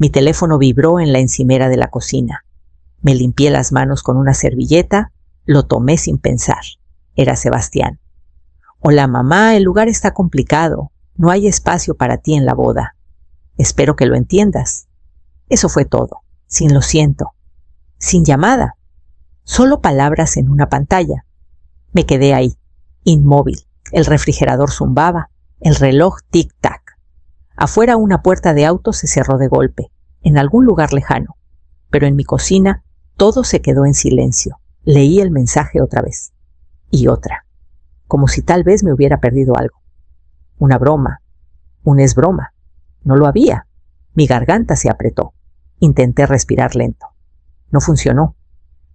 Mi teléfono vibró en la encimera de la cocina. Me limpié las manos con una servilleta, lo tomé sin pensar. Era Sebastián. Hola mamá, el lugar está complicado. No hay espacio para ti en la boda. Espero que lo entiendas. Eso fue todo, sin lo siento. Sin llamada. Solo palabras en una pantalla. Me quedé ahí, inmóvil. El refrigerador zumbaba, el reloj tic-tac. Afuera una puerta de auto se cerró de golpe, en algún lugar lejano. Pero en mi cocina todo se quedó en silencio. Leí el mensaje otra vez. Y otra. Como si tal vez me hubiera perdido algo. Una broma. Un es broma. No lo había. Mi garganta se apretó. Intenté respirar lento. No funcionó.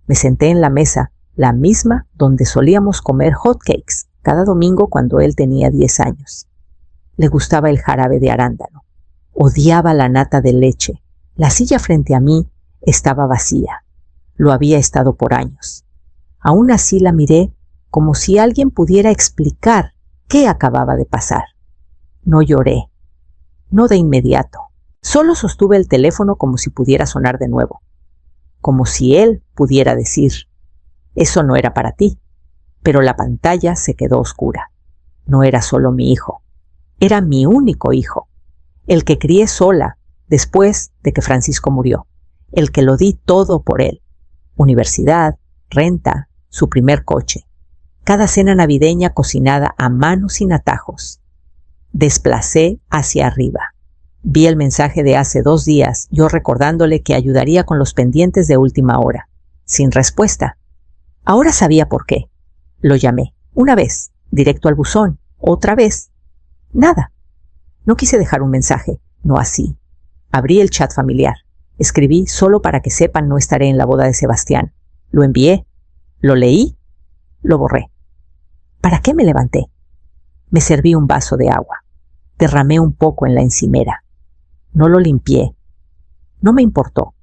Me senté en la mesa, la misma donde solíamos comer hotcakes cada domingo cuando él tenía 10 años. Le gustaba el jarabe de arándano. Odiaba la nata de leche. La silla frente a mí estaba vacía. Lo había estado por años. Aún así la miré como si alguien pudiera explicar qué acababa de pasar. No lloré. No de inmediato. Solo sostuve el teléfono como si pudiera sonar de nuevo. Como si él pudiera decir, eso no era para ti. Pero la pantalla se quedó oscura. No era solo mi hijo. Era mi único hijo. El que crié sola después de que Francisco murió. El que lo di todo por él. Universidad, renta, su primer coche. Cada cena navideña cocinada a mano sin atajos. Desplacé hacia arriba. Vi el mensaje de hace 2 días, yo recordándole que ayudaría con los pendientes de última hora. Sin respuesta. Ahora sabía por qué. Lo llamé. Una vez, directo al buzón. Otra vez. Nada. No quise dejar un mensaje. No así. Abrí el chat familiar. Escribí solo para que sepan no estaré en la boda de Sebastián. Lo envié. Lo leí. Lo borré. ¿Para qué me levanté? Me serví un vaso de agua. Derramé un poco en la encimera. No lo limpié. No me importó.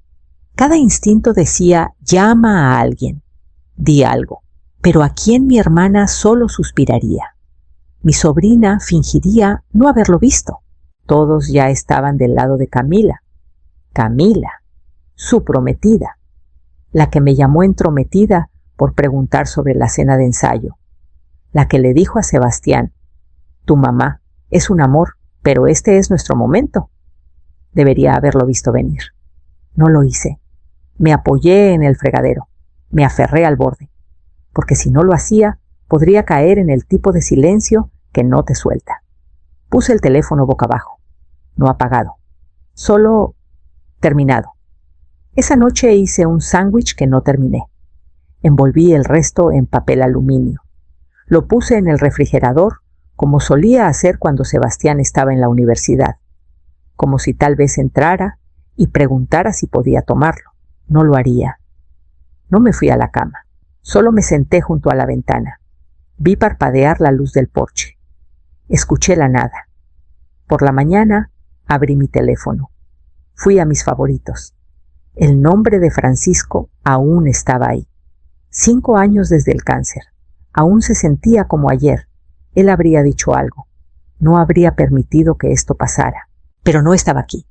Cada instinto decía, llama a alguien. Di algo. Pero ¿a quién mi hermana solo suspiraría? Mi sobrina fingiría no haberlo visto. Todos ya estaban del lado de Camila. Camila, su prometida. La que me llamó entrometida por preguntar sobre la cena de ensayo. La que le dijo a Sebastián, tu mamá es un amor, pero este es nuestro momento. Debería haberlo visto venir. No lo hice. Me apoyé en el fregadero. Me aferré al borde. Porque si no lo hacía, podría caer en el tipo de silencio que no te suelta. Puse el teléfono boca abajo. No apagado. Solo terminado. Esa noche hice un sándwich que no terminé. Envolví el resto en papel aluminio. Lo puse en el refrigerador como solía hacer cuando Sebastián estaba en la universidad. Como si tal vez entrara y preguntara si podía tomarlo. No lo haría. No me fui a la cama. Solo me senté junto a la ventana. Vi parpadear la luz del porche. Escuché la nada. Por la mañana abrí mi teléfono. Fui a mis favoritos. El nombre de Francisco aún estaba ahí. 5 años desde el cáncer. Aún se sentía como ayer. Él habría dicho algo. No habría permitido que esto pasara. Pero no estaba aquí.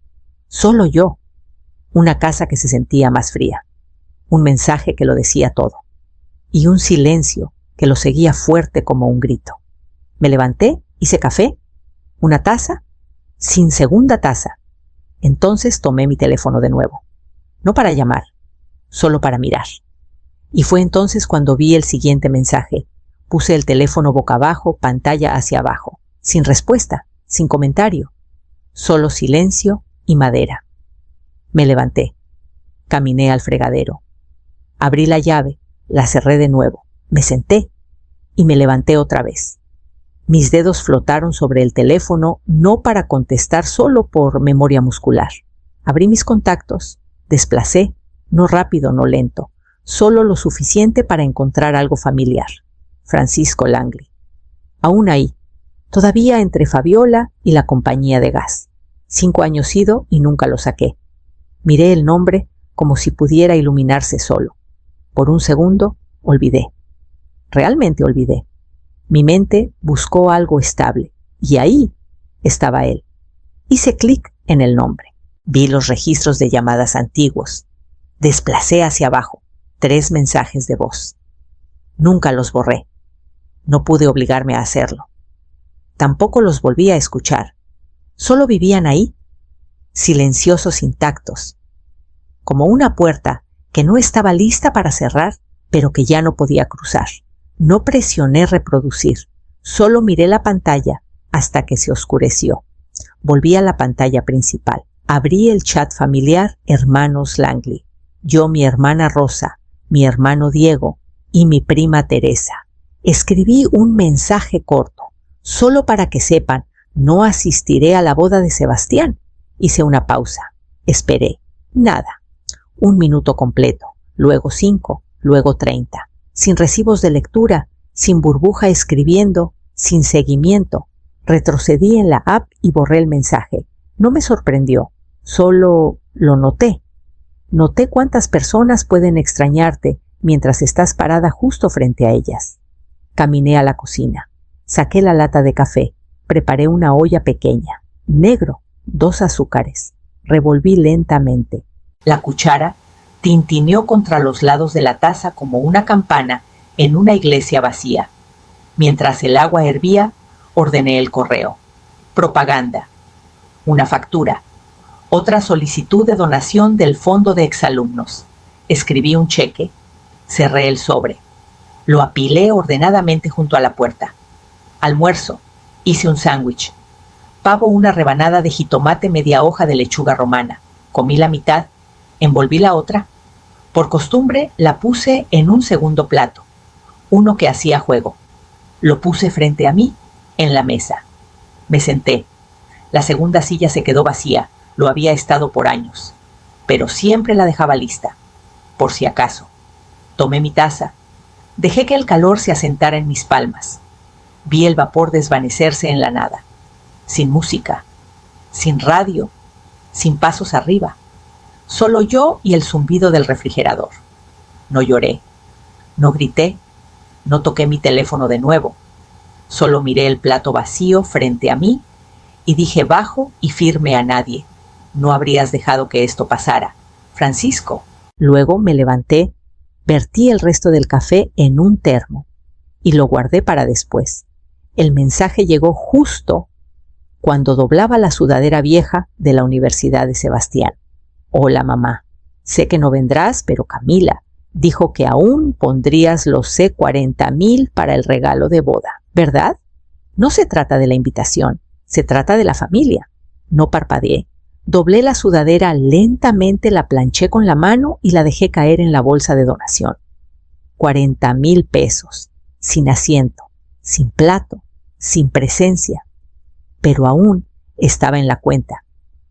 Solo yo. Una casa que se sentía más fría. Un mensaje que lo decía todo. Y un silencio que lo seguía fuerte como un grito. Me levanté, hice café, una taza, sin segunda taza. Entonces tomé mi teléfono de nuevo. No para llamar, solo para mirar. Y fue entonces cuando vi el siguiente mensaje. Puse el teléfono boca abajo, pantalla hacia abajo. Sin respuesta, sin comentario. Solo silencio y madera. Me levanté. Caminé al fregadero. Abrí la llave. La cerré de nuevo, me senté y me levanté otra vez. Mis dedos flotaron sobre el teléfono no para contestar solo por memoria muscular. Abrí mis contactos, desplacé, no rápido, no lento, solo lo suficiente para encontrar algo familiar. Francisco Langley. Aún ahí, todavía entre Fabiola y la compañía de gas. 5 años ido y nunca lo saqué. Miré el nombre como si pudiera iluminarse solo. Por un segundo, olvidé. Realmente olvidé. Mi mente buscó algo estable, y ahí estaba él. Hice clic en el nombre. Vi los registros de llamadas antiguos. Desplacé hacia abajo 3 mensajes de voz. Nunca los borré. No pude obligarme a hacerlo. Tampoco los volví a escuchar. Solo vivían ahí, silenciosos, intactos, como una puerta que no estaba lista para cerrar, pero que ya no podía cruzar. No presioné reproducir, solo miré la pantalla hasta que se oscureció. Volví a la pantalla principal. Abrí el chat familiar Hermanos Langley. Yo, mi hermana Rosa, mi hermano Diego y mi prima Teresa. Escribí un mensaje corto, solo para que sepan, no asistiré a la boda de Sebastián. Hice una pausa. Esperé. Nada. 1 minuto completo, luego 5, luego 30. Sin recibos de lectura, sin burbuja escribiendo, sin seguimiento. Retrocedí en la app y borré el mensaje. No me sorprendió, solo lo noté. Noté cuántas personas pueden extrañarte mientras estás parada justo frente a ellas. Caminé a la cocina. Saqué la lata de café. Preparé una olla pequeña, negro, 2 azúcares. Revolví lentamente. La cuchara tintineó contra los lados de la taza como una campana en una iglesia vacía. Mientras el agua hervía, ordené el correo. Propaganda. Una factura. Otra solicitud de donación del fondo de exalumnos. Escribí un cheque. Cerré el sobre. Lo apilé ordenadamente junto a la puerta. Almuerzo. Hice un sándwich. Pavo, una rebanada de jitomate, media hoja de lechuga romana. Comí la mitad. Envolví la otra. Por costumbre, la puse en un segundo plato. Uno que hacía juego. Lo puse frente a mí, en la mesa. Me senté. La segunda silla se quedó vacía. Lo había estado por años. Pero siempre la dejaba lista. Por si acaso. Tomé mi taza. Dejé que el calor se asentara en mis palmas. Vi el vapor desvanecerse en la nada. Sin música. Sin radio. Sin pasos arriba. Solo yo y el zumbido del refrigerador. No lloré. No grité. No toqué mi teléfono de nuevo. Solo miré el plato vacío frente a mí y dije bajo y firme a nadie: no habrías dejado que esto pasara, Francisco. Luego me levanté, vertí el resto del café en un termo y lo guardé para después. El mensaje llegó justo cuando doblaba la sudadera vieja de la Universidad de Sebastián. Hola, mamá. Sé que no vendrás, pero Camila dijo que aún pondrías los C40,000 para el regalo de boda, ¿verdad? No se trata de la invitación, se trata de la familia. No parpadeé. Doblé la sudadera lentamente, la planché con la mano y la dejé caer en la bolsa de donación. 40,000 pesos, sin asiento, sin plato, sin presencia. Pero aún estaba en la cuenta.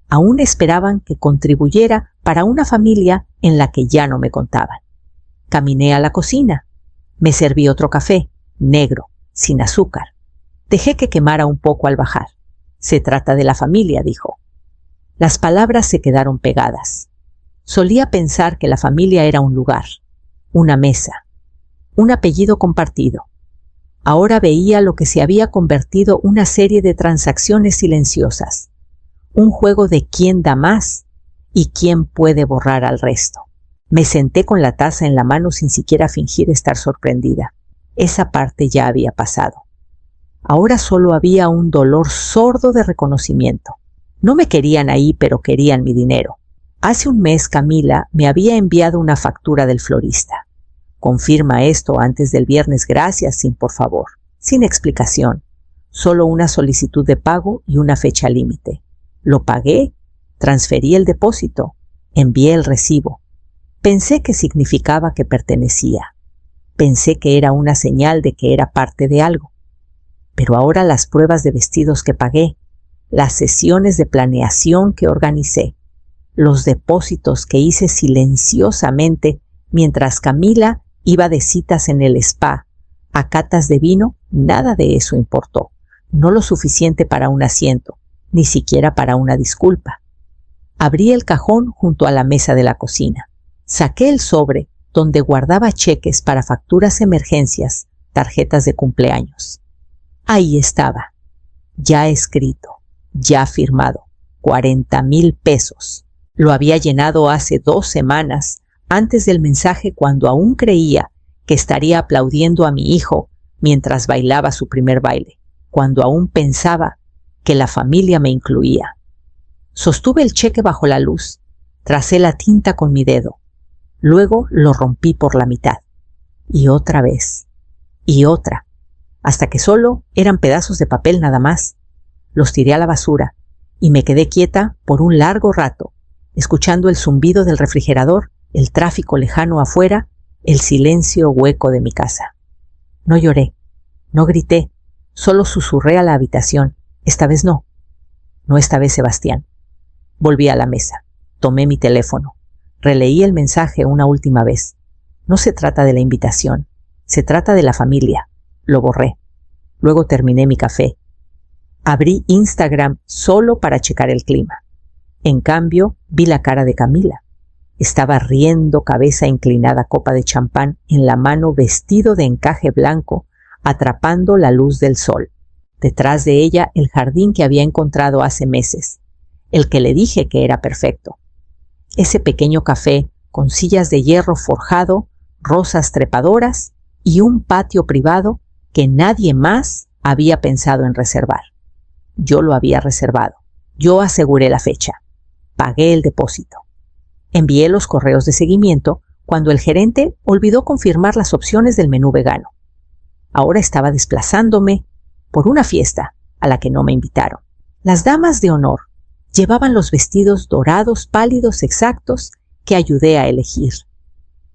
Aún esperaban que contribuyera para una familia en la que ya no me contaban. Caminé a la cocina. Me serví otro café, negro, sin azúcar. Dejé que quemara un poco al bajar. Se trata de la familia, dijo. Las palabras se quedaron pegadas. Solía pensar que la familia era un lugar, una mesa, un apellido compartido. Ahora veía lo que se había convertido una serie de transacciones silenciosas, un juego de quién da más y quién puede borrar al resto. Me senté con la taza en la mano sin siquiera fingir estar sorprendida. Esa parte ya había pasado. Ahora solo había un dolor sordo de reconocimiento. No me querían ahí, pero querían mi dinero. Hace un mes Camila me había enviado una factura del florista. Confirma esto antes del viernes, gracias, sin por favor. Sin explicación. Solo una solicitud de pago y una fecha límite. Lo pagué, transferí el depósito, envié el recibo. Pensé que significaba que pertenecía. Pensé que era una señal de que era parte de algo. Pero ahora las pruebas de vestidos que pagué, las sesiones de planeación que organicé, los depósitos que hice silenciosamente mientras Camila iba de citas en el spa, a catas de vino, nada de eso importó. No lo suficiente para un asiento, ni siquiera para una disculpa. Abrí el cajón junto a la mesa de la cocina. Saqué el sobre donde guardaba cheques para facturas, emergencias, tarjetas de cumpleaños. Ahí estaba, ya escrito, ya firmado, $40,000 pesos. Lo había llenado hace 2 semanas, antes del mensaje, cuando aún creía que estaría aplaudiendo a mi hijo mientras bailaba su primer baile, cuando aún pensaba que la familia me incluía. Sostuve el cheque bajo la luz, tracé la tinta con mi dedo, luego lo rompí por la mitad, y otra vez, y otra, hasta que solo eran pedazos de papel nada más. Los tiré a la basura y me quedé quieta por un largo rato, escuchando el zumbido del refrigerador, el tráfico lejano afuera, el silencio hueco de mi casa. No lloré, no grité, solo susurré a la habitación. Esta vez no. No esta vez, Sebastián. Volví a la mesa, tomé mi teléfono, releí el mensaje una última vez. No se trata de la invitación, se trata de la familia. Lo borré. Luego terminé mi café. Abrí Instagram solo para checar el clima. En cambio, vi la cara de Camila. Estaba riendo, cabeza inclinada, copa de champán en la mano, vestido de encaje blanco, atrapando la luz del sol. Detrás de ella, el jardín que había encontrado hace meses, el que le dije que era perfecto. Ese pequeño café con sillas de hierro forjado, rosas trepadoras y un patio privado que nadie más había pensado en reservar. Yo lo había reservado. Yo aseguré la fecha. Pagué el depósito. Envié los correos de seguimiento cuando el gerente olvidó confirmar las opciones del menú vegano. Ahora estaba desplazándome por una fiesta a la que no me invitaron. Las damas de honor llevaban los vestidos dorados pálidos exactos que ayudé a elegir.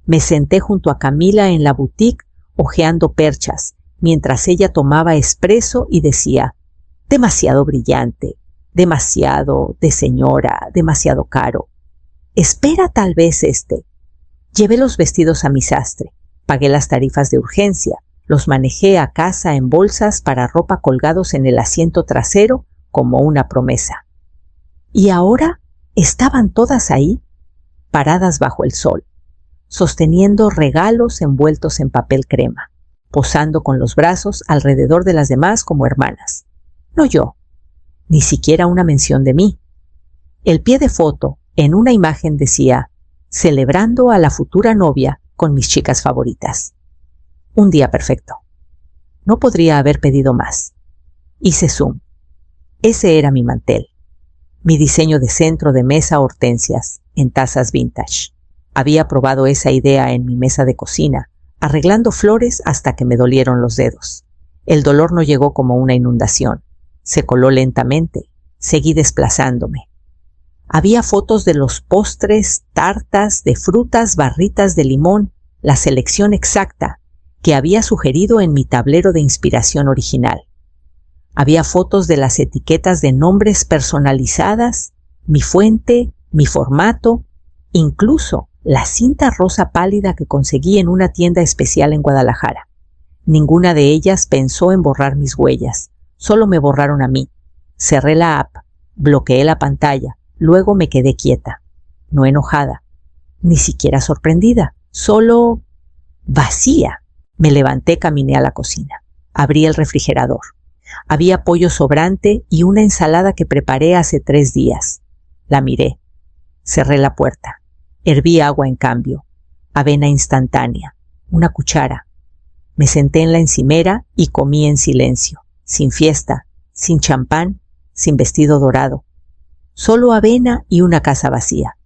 Me senté junto a Camila en la boutique hojeando perchas, mientras ella tomaba espresso y decía: demasiado brillante, demasiado de señora, demasiado caro. Espera tal vez este. Llevé los vestidos a mi sastre, pagué las tarifas de urgencia, los manejé a casa en bolsas para ropa colgados en el asiento trasero como una promesa. Y ahora estaban todas ahí, paradas bajo el sol, sosteniendo regalos envueltos en papel crema, posando con los brazos alrededor de las demás como hermanas. No yo, ni siquiera una mención de mí. El pie de foto en una imagen decía: celebrando a la futura novia con mis chicas favoritas. Un día perfecto. No podría haber pedido más. Hice zoom. Ese era mi mantel. Mi diseño de centro de mesa hortensias en tazas vintage. Había probado esa idea en mi mesa de cocina, arreglando flores hasta que me dolieron los dedos. El dolor no llegó como una inundación. Se coló lentamente. Seguí desplazándome. Había fotos de los postres, tartas, de frutas, barritas de limón, la selección exacta que había sugerido en mi tablero de inspiración original. Había fotos de las etiquetas de nombres personalizadas, mi fuente, mi formato, incluso la cinta rosa pálida que conseguí en una tienda especial en Guadalajara. Ninguna de ellas pensó en borrar mis huellas, solo me borraron a mí. Cerré la app, bloqueé la pantalla, luego me quedé quieta, no enojada, ni siquiera sorprendida, solo vacía. Me levanté, caminé a la cocina, abrí el refrigerador. Había pollo sobrante y una ensalada que preparé hace 3 días. La miré, cerré la puerta, herví agua en cambio, avena instantánea, una cuchara. Me senté en la encimera y comí en silencio, sin fiesta, sin champán, sin vestido dorado. Solo avena y una casa vacía.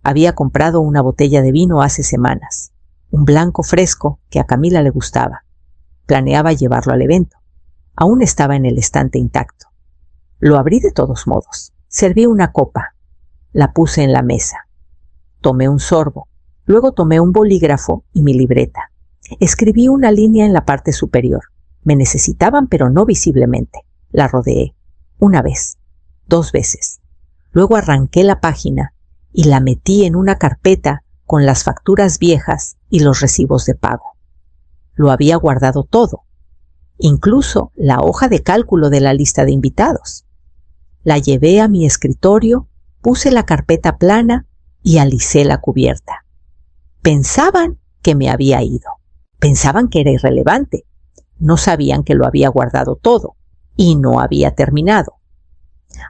Había comprado una botella de vino hace semanas, un blanco fresco que a Camila le gustaba. Planeaba llevarlo al evento. Aún estaba en el estante intacto. Lo abrí de todos modos. Serví una copa. La puse en la mesa. Tomé un sorbo. Luego tomé un bolígrafo y mi libreta. Escribí una línea en la parte superior. Me necesitaban, pero no visiblemente. La rodeé. 1 vez. 2 veces. Luego arranqué la página y la metí en una carpeta con las facturas viejas y los recibos de pago. Lo había guardado todo, incluso la hoja de cálculo de la lista de invitados. La llevé a mi escritorio, puse la carpeta plana y alicé la cubierta. Pensaban que me había ido. Pensaban que era irrelevante. No sabían que lo había guardado todo y no había terminado.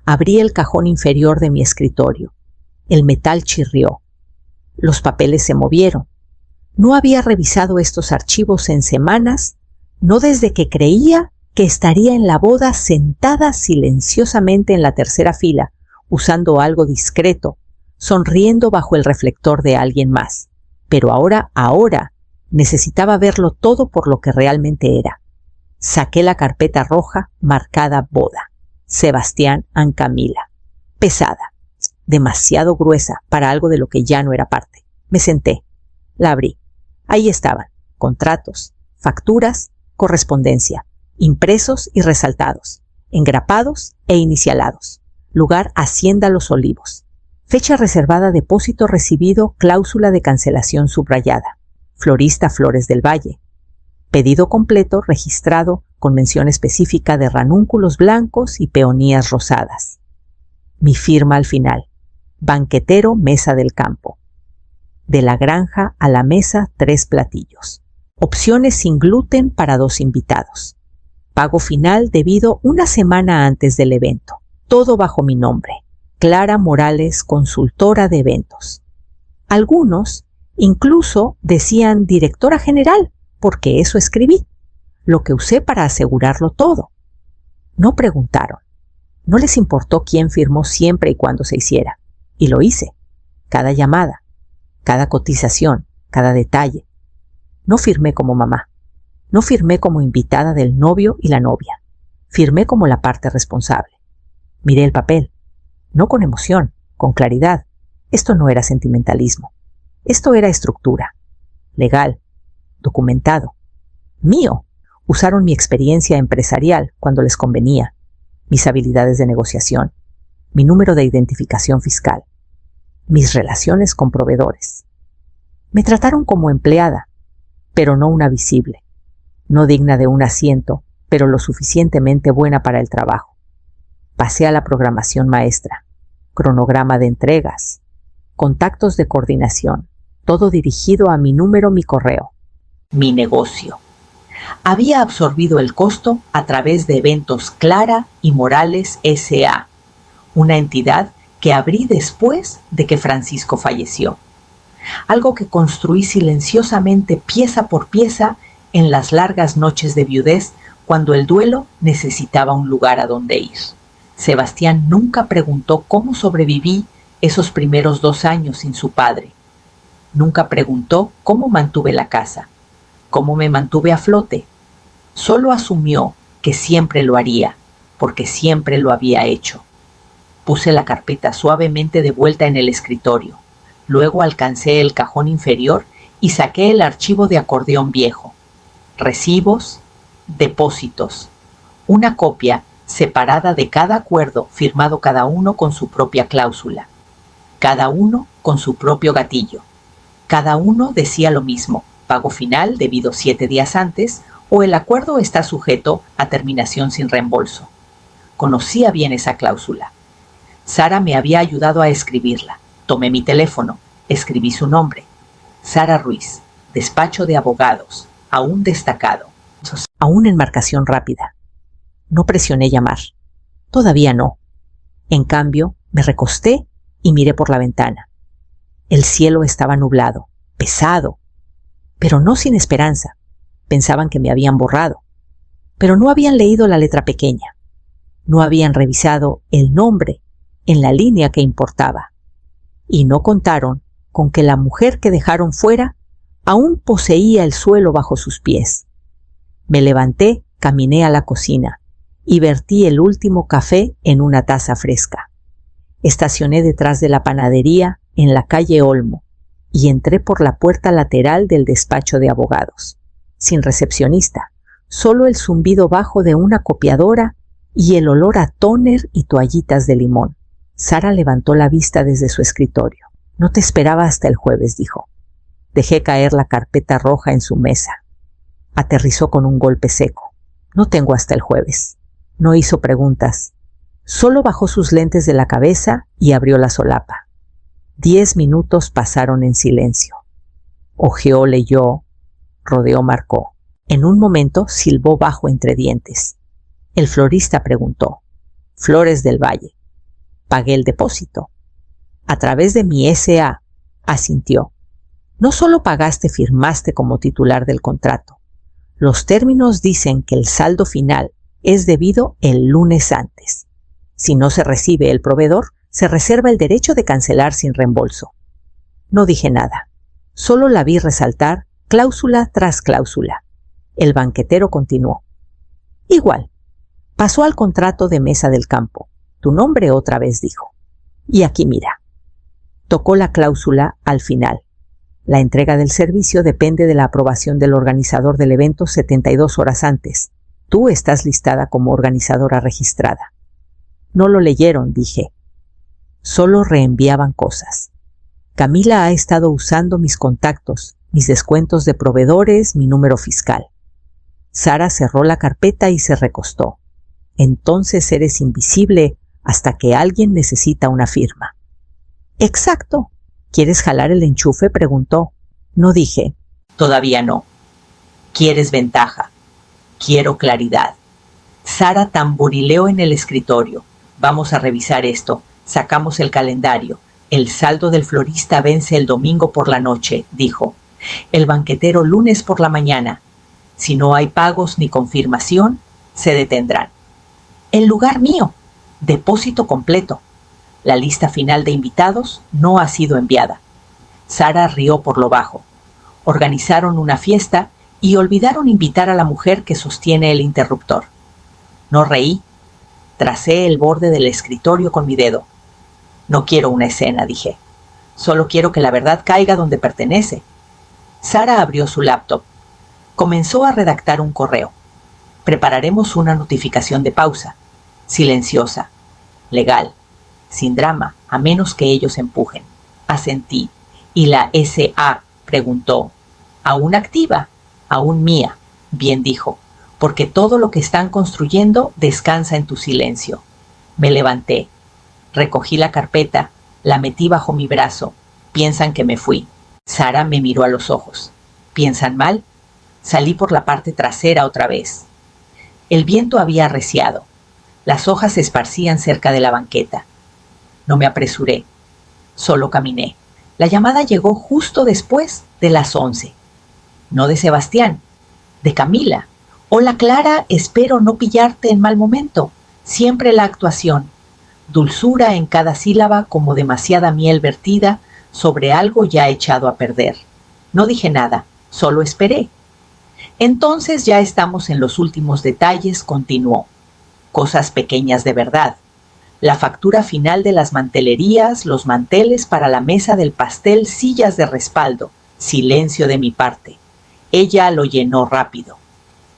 Abrí el cajón inferior de mi escritorio. El metal chirrió. Los papeles se movieron. No había revisado estos archivos en semanas, no desde que creía que estaría en la boda sentada silenciosamente en la tercera fila, usando algo discreto, sonriendo bajo el reflector de alguien más. Pero ahora necesitaba verlo todo por lo que realmente era. Saqué la carpeta roja marcada boda. Sebastián and Camila. Pesada, demasiado gruesa para algo de lo que ya no era parte. Me senté, la abrí. Ahí estaban, contratos, facturas, correspondencia, impresos y resaltados, engrapados e inicialados. Lugar Hacienda Los Olivos. Fecha reservada, depósito recibido, cláusula de cancelación subrayada. Florista Flores del Valle. Pedido completo registrado con mención específica de ranúnculos blancos y peonías rosadas. Mi firma al final. Banquetero Mesa del Campo. De la granja a la mesa 3 platillos. Opciones sin gluten para 2 invitados. Pago final debido una semana antes del evento. Todo bajo mi nombre. Clara Morales, consultora de eventos. Algunos incluso decían directora general, porque eso escribí, lo que usé para asegurarlo todo. No preguntaron. No les importó quién firmó siempre y cuando se hiciera. Y lo hice. Cada llamada, cada cotización, cada detalle. No firmé como mamá. No firmé como invitada del novio y la novia. Firmé como la parte responsable. Miré el papel. No con emoción, con claridad. Esto no era sentimentalismo. Esto era estructura. Legal. Documentado. Mío. Usaron mi experiencia empresarial cuando les convenía. Mis habilidades de negociación. Mi número de identificación fiscal. Mis relaciones con proveedores. Me trataron como empleada, pero no una visible. No digna de un asiento, pero lo suficientemente buena para el trabajo. Pasé a la programación maestra, cronograma de entregas, contactos de coordinación, todo dirigido a mi número, mi correo, mi negocio. Había absorbido el costo a través de Eventos Clara y Morales S.A., una entidad que abrí después de que Francisco falleció. Algo que construí silenciosamente pieza por pieza en las largas noches de viudez cuando el duelo necesitaba un lugar a donde ir. Sebastián nunca preguntó cómo sobreviví esos primeros 2 años sin su padre. Nunca preguntó cómo mantuve la casa, cómo me mantuve a flote. Solo asumió que siempre lo haría, porque siempre lo había hecho. Puse la carpeta suavemente de vuelta en el escritorio. Luego alcancé el cajón inferior y saqué el archivo de acordeón viejo. Recibos, depósitos. Una copia separada de cada acuerdo, firmado cada uno con su propia cláusula. Cada uno con su propio gatillo. Cada uno decía lo mismo: pago final debido 7 días antes, o el acuerdo está sujeto a terminación sin reembolso. Conocía bien esa cláusula. Sara me había ayudado a escribirla. Tomé mi teléfono, escribí su nombre. Sara Ruiz, despacho de abogados, aún destacado. Aún en marcación rápida. No presioné llamar. Todavía no. En cambio, me recosté y miré por la ventana. El cielo estaba nublado, pesado, pero no sin esperanza. Pensaban que me habían borrado, pero no habían leído la letra pequeña. No habían revisado el nombre en la línea que importaba. Y no contaron con que la mujer que dejaron fuera aún poseía el suelo bajo sus pies. Me levanté, caminé a la cocina y vertí el último café en una taza fresca. Estacioné detrás de la panadería en la calle Olmo y entré por la puerta lateral del despacho de abogados. Sin recepcionista, solo el zumbido bajo de una copiadora y el olor a tóner y toallitas de limón. Sara levantó la vista desde su escritorio. No te esperaba hasta el jueves, dijo. Dejé caer la carpeta roja en su mesa. Aterrizó con un golpe seco. No tengo hasta el jueves. No hizo preguntas. Solo bajó sus lentes de la cabeza y abrió la solapa. 10 minutos pasaron en silencio. Ojeó, leyó, rodeó, marcó. En un momento silbó bajo entre dientes. El florista preguntó: Flores del Valle. Pagué el depósito. A través de mi S.A., asintió. No solo pagaste, firmaste como titular del contrato. Los términos dicen que el saldo final es debido el lunes antes. Si no se recibe el proveedor, se reserva el derecho de cancelar sin reembolso. No dije nada. Solo la vi resaltar cláusula tras cláusula. El banquetero continuó. Igual. Pasó al contrato de mesa del campo. Tu nombre otra vez dijo. Y aquí mira. Tocó la cláusula al final. La entrega del servicio depende de la aprobación del organizador del evento 72 horas antes. Tú estás listada como organizadora registrada. No lo leyeron, dije. Solo reenviaban cosas. Camila ha estado usando mis contactos, mis descuentos de proveedores, mi número fiscal. Sara cerró la carpeta y se recostó. Entonces eres invisible hasta que alguien necesita una firma. Exacto. ¿Quieres jalar el enchufe?, preguntó. No dije. Todavía no. ¿Quieres ventaja? Quiero claridad. Sara tamborileó en el escritorio. Vamos a revisar esto. Sacamos el calendario. El saldo del florista vence el domingo por la noche, dijo. El banquetero lunes por la mañana. Si no hay pagos ni confirmación, se detendrán. El lugar mío. Depósito completo. La lista final de invitados no ha sido enviada. Sara rió por lo bajo. Organizaron una fiesta y olvidaron invitar a la mujer que sostiene el interruptor. No reí. Tracé el borde del escritorio con mi dedo. No quiero una escena, dije. Solo quiero que la verdad caiga donde pertenece. Sara abrió su laptop. Comenzó a redactar un correo. Prepararemos una notificación de pausa. Silenciosa. Legal. Sin drama, a menos que ellos empujen. Asentí. ¿Y la S.A.? Preguntó. ¿Aún activa? Aún mía. Bien dijo. Porque todo lo que están construyendo descansa en tu silencio. Me levanté. Recogí la carpeta, la metí bajo mi brazo. Piensan que me fui. Sara me miró a los ojos. ¿Piensan mal? Salí por la parte trasera otra vez. El viento había arreciado. Las hojas se esparcían cerca de la banqueta. No me apresuré. Solo caminé. La llamada llegó justo después de las 11. No de Sebastián, de Camila. Hola Clara, espero no pillarte en mal momento. Siempre la actuación. Dulzura en cada sílaba como demasiada miel vertida sobre algo ya echado a perder. No dije nada, solo esperé. Entonces ya estamos en los últimos detalles, continuó. Cosas pequeñas de verdad. La factura final de las mantelerías, los manteles para la mesa del pastel, sillas de respaldo. Silencio de mi parte. Ella lo llenó rápido.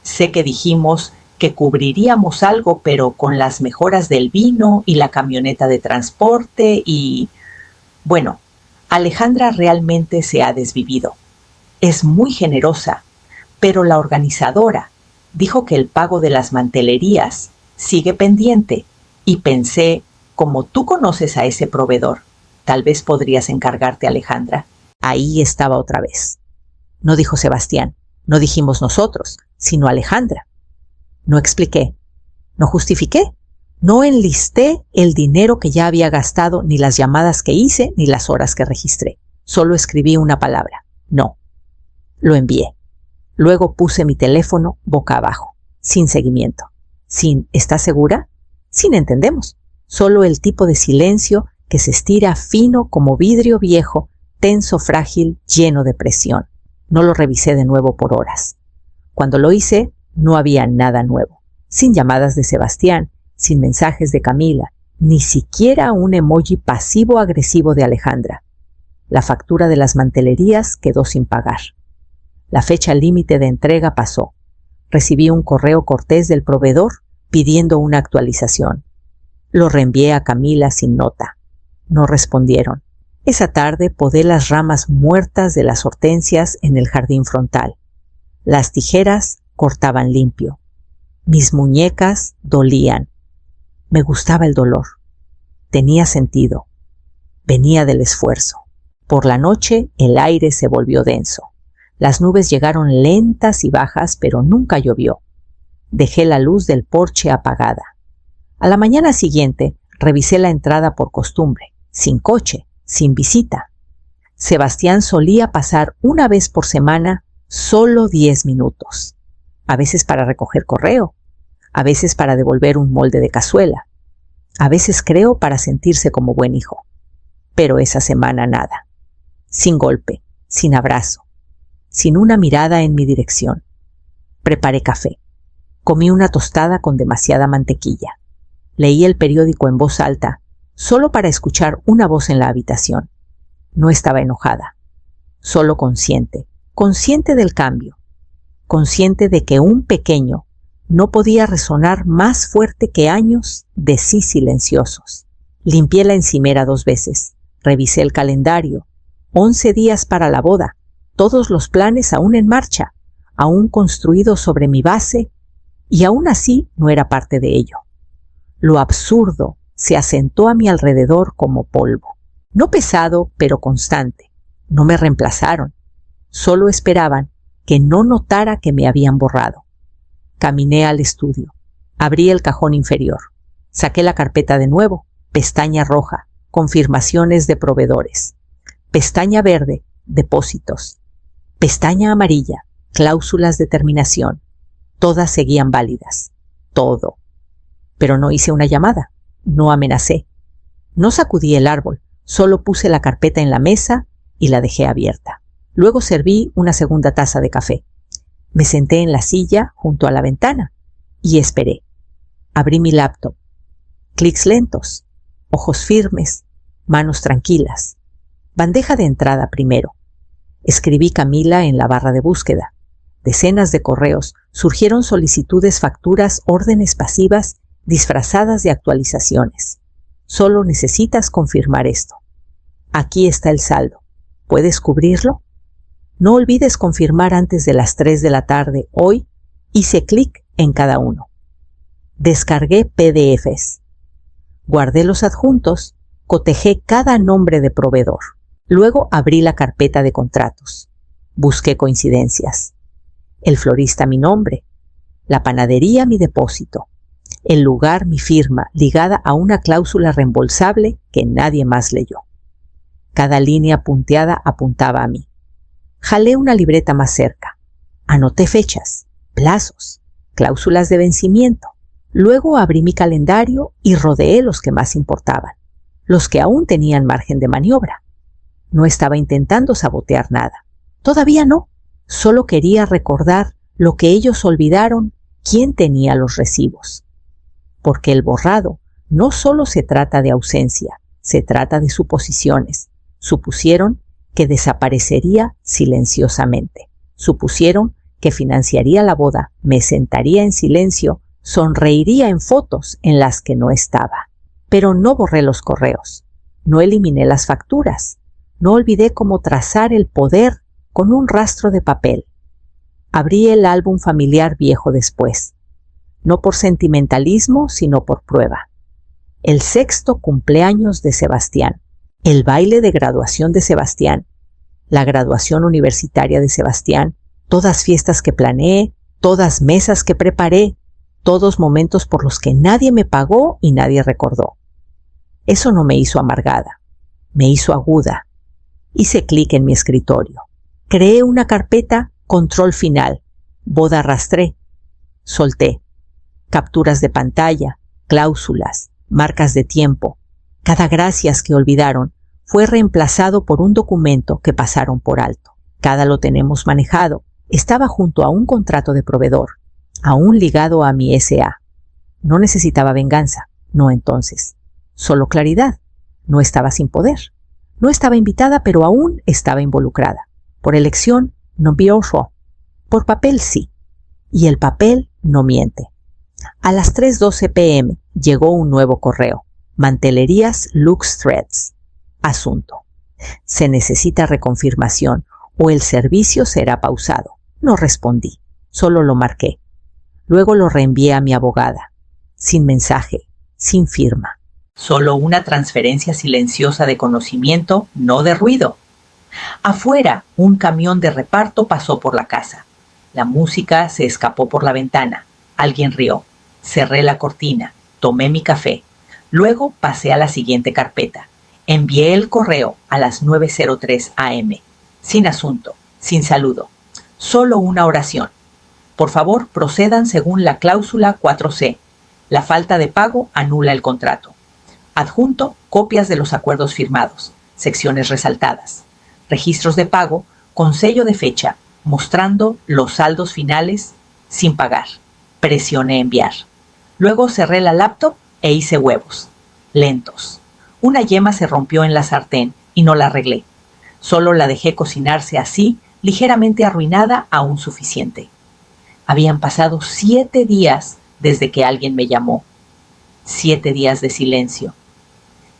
Sé que dijimos que cubriríamos algo, pero con las mejoras del vino y la camioneta de transporte y... Bueno, Alejandra realmente se ha desvivido. Es muy generosa, pero la organizadora dijo que el pago de las mantelerías sigue pendiente y pensé, como tú conoces a ese proveedor, tal vez podrías encargarte, Alejandra. Ahí estaba otra vez. No dijo Sebastián, no dijimos nosotros, sino Alejandra. No expliqué, no justifiqué, no enlisté el dinero que ya había gastado, ni las llamadas que hice, ni las horas que registré. Solo escribí una palabra, no. Lo envié. Luego puse mi teléfono boca abajo, sin seguimiento. Sin ¿estás segura? Sin entendemos. Solo el tipo de silencio que se estira fino como vidrio viejo, tenso, frágil, lleno de presión. No lo revisé de nuevo por horas. Cuando lo hice, no había nada nuevo. Sin llamadas de Sebastián, sin mensajes de Camila, ni siquiera un emoji pasivo-agresivo de Alejandra. La factura de las mantelerías quedó sin pagar. La fecha límite de entrega pasó. Recibí un correo cortés del proveedor pidiendo una actualización. Lo reenvié a Camila sin nota. No respondieron. Esa tarde podé las ramas muertas de las hortensias en el jardín frontal. Las tijeras cortaban limpio. Mis muñecas dolían. Me gustaba el dolor. Tenía sentido. Venía del esfuerzo. Por la noche el aire se volvió denso. Las nubes llegaron lentas y bajas, pero nunca llovió. Dejé la luz del porche apagada. A la mañana siguiente Revisé la entrada por costumbre, sin coche, sin visita. Sebastián solía pasar una vez por semana solo 10 minutos. A veces para recoger correo, a veces para devolver un molde de cazuela, a veces creo para sentirse como buen hijo. Pero esa semana nada. Sin golpe, sin abrazo, sin una mirada en mi dirección. Preparé café. Comí una tostada con demasiada mantequilla. Leí el periódico en voz alta, solo para escuchar una voz en la habitación. No estaba enojada, solo consciente, consciente del cambio, consciente de que un pequeño no podía resonar más fuerte que años de sí silenciosos. Limpié la encimera 2 veces, revisé el calendario, 11 días para la boda, todos los planes aún en marcha, aún construidos sobre mi base, y aún así no era parte de ello. Lo absurdo se asentó a mi alrededor como polvo. No pesado, pero constante. No me reemplazaron. Solo esperaban que no notara que me habían borrado. Caminé al estudio. Abrí el cajón inferior. Saqué la carpeta de nuevo. Pestaña roja. Confirmaciones de proveedores. Pestaña verde. Depósitos. Pestaña amarilla. Cláusulas de terminación. Todas seguían válidas. Todo. Pero no hice una llamada. No amenacé. No sacudí el árbol. Solo puse la carpeta en la mesa y la dejé abierta. Luego serví una segunda taza de café. Me senté en la silla junto a la ventana y esperé. Abrí mi laptop. Clics lentos, ojos firmes, manos tranquilas. Bandeja de entrada primero. Escribí Camila en la barra de búsqueda. Decenas de correos, surgieron solicitudes, facturas, órdenes pasivas disfrazadas de actualizaciones. Solo necesitas confirmar esto. Aquí está el saldo. ¿Puedes cubrirlo? No olvides confirmar antes de las 3 de la tarde hoy. Hice clic en cada uno. Descargué PDFs. Guardé los adjuntos, cotejé cada nombre de proveedor. Luego abrí la carpeta de contratos. Busqué coincidencias. El florista mi nombre. La panadería mi depósito. El lugar mi firma ligada a una cláusula reembolsable que nadie más leyó. Cada línea punteada apuntaba a mí. Jalé una libreta más cerca. Anoté fechas, plazos, cláusulas de vencimiento. Luego abrí mi calendario y rodeé los que más importaban, los que aún tenían margen de maniobra. No estaba intentando sabotear nada. Todavía no. Solo quería recordar lo que ellos olvidaron, quién tenía los recibos. Porque el borrado no solo se trata de ausencia, se trata de suposiciones. Supusieron que desaparecería silenciosamente. Supusieron que financiaría la boda, me sentaría en silencio, sonreiría en fotos en las que no estaba. Pero no borré los correos, no eliminé las facturas, no olvidé cómo trazar el poder con un rastro de papel. Abrí el álbum familiar viejo después, no por sentimentalismo, sino por prueba. El 6º cumpleaños de Sebastián, el baile de graduación de Sebastián, la graduación universitaria de Sebastián, todas fiestas que planeé, todas mesas que preparé, todos momentos por los que nadie me pagó y nadie recordó. Eso no me hizo amargada, me hizo aguda. Hice clic en mi escritorio. Creé una carpeta, control final, boda arrastré, solté, capturas de pantalla, cláusulas, marcas de tiempo. Cada gracias que olvidaron fue reemplazado por un documento que pasaron por alto. Cada lo tenemos manejado. Estaba junto a un contrato de proveedor, aún ligado a mi SA. No necesitaba venganza, no entonces. Solo claridad. No estaba sin poder. No estaba invitada, pero aún estaba involucrada. Por elección, no vio. Por papel sí. Y el papel no miente. A las 3:12 p.m. llegó un nuevo correo. Mantelerías Lux Threads. Asunto. Se necesita reconfirmación o el servicio será pausado. No respondí. Solo lo marqué. Luego lo reenvié a mi abogada. Sin mensaje, sin firma. Solo una transferencia silenciosa de conocimiento, no de ruido. Afuera, un camión de reparto pasó por la casa. La música se escapó por la ventana. Alguien rió. Cerré la cortina. Tomé mi café. Luego pasé a la siguiente carpeta. Envié el correo a las 9:03 a.m. Sin asunto, sin saludo. Solo una oración. Por favor, procedan según la cláusula 4C. La falta de pago anula el contrato. Adjunto, copias de los acuerdos firmados, secciones resaltadas, registros de pago con sello de fecha, mostrando los saldos finales sin pagar. Presioné enviar. Luego cerré la laptop e hice huevos. Lentos. Una yema se rompió en la sartén y no la arreglé. Solo la dejé cocinarse así, ligeramente arruinada, aún suficiente. Habían pasado 7 días desde que alguien me llamó. 7 días de silencio.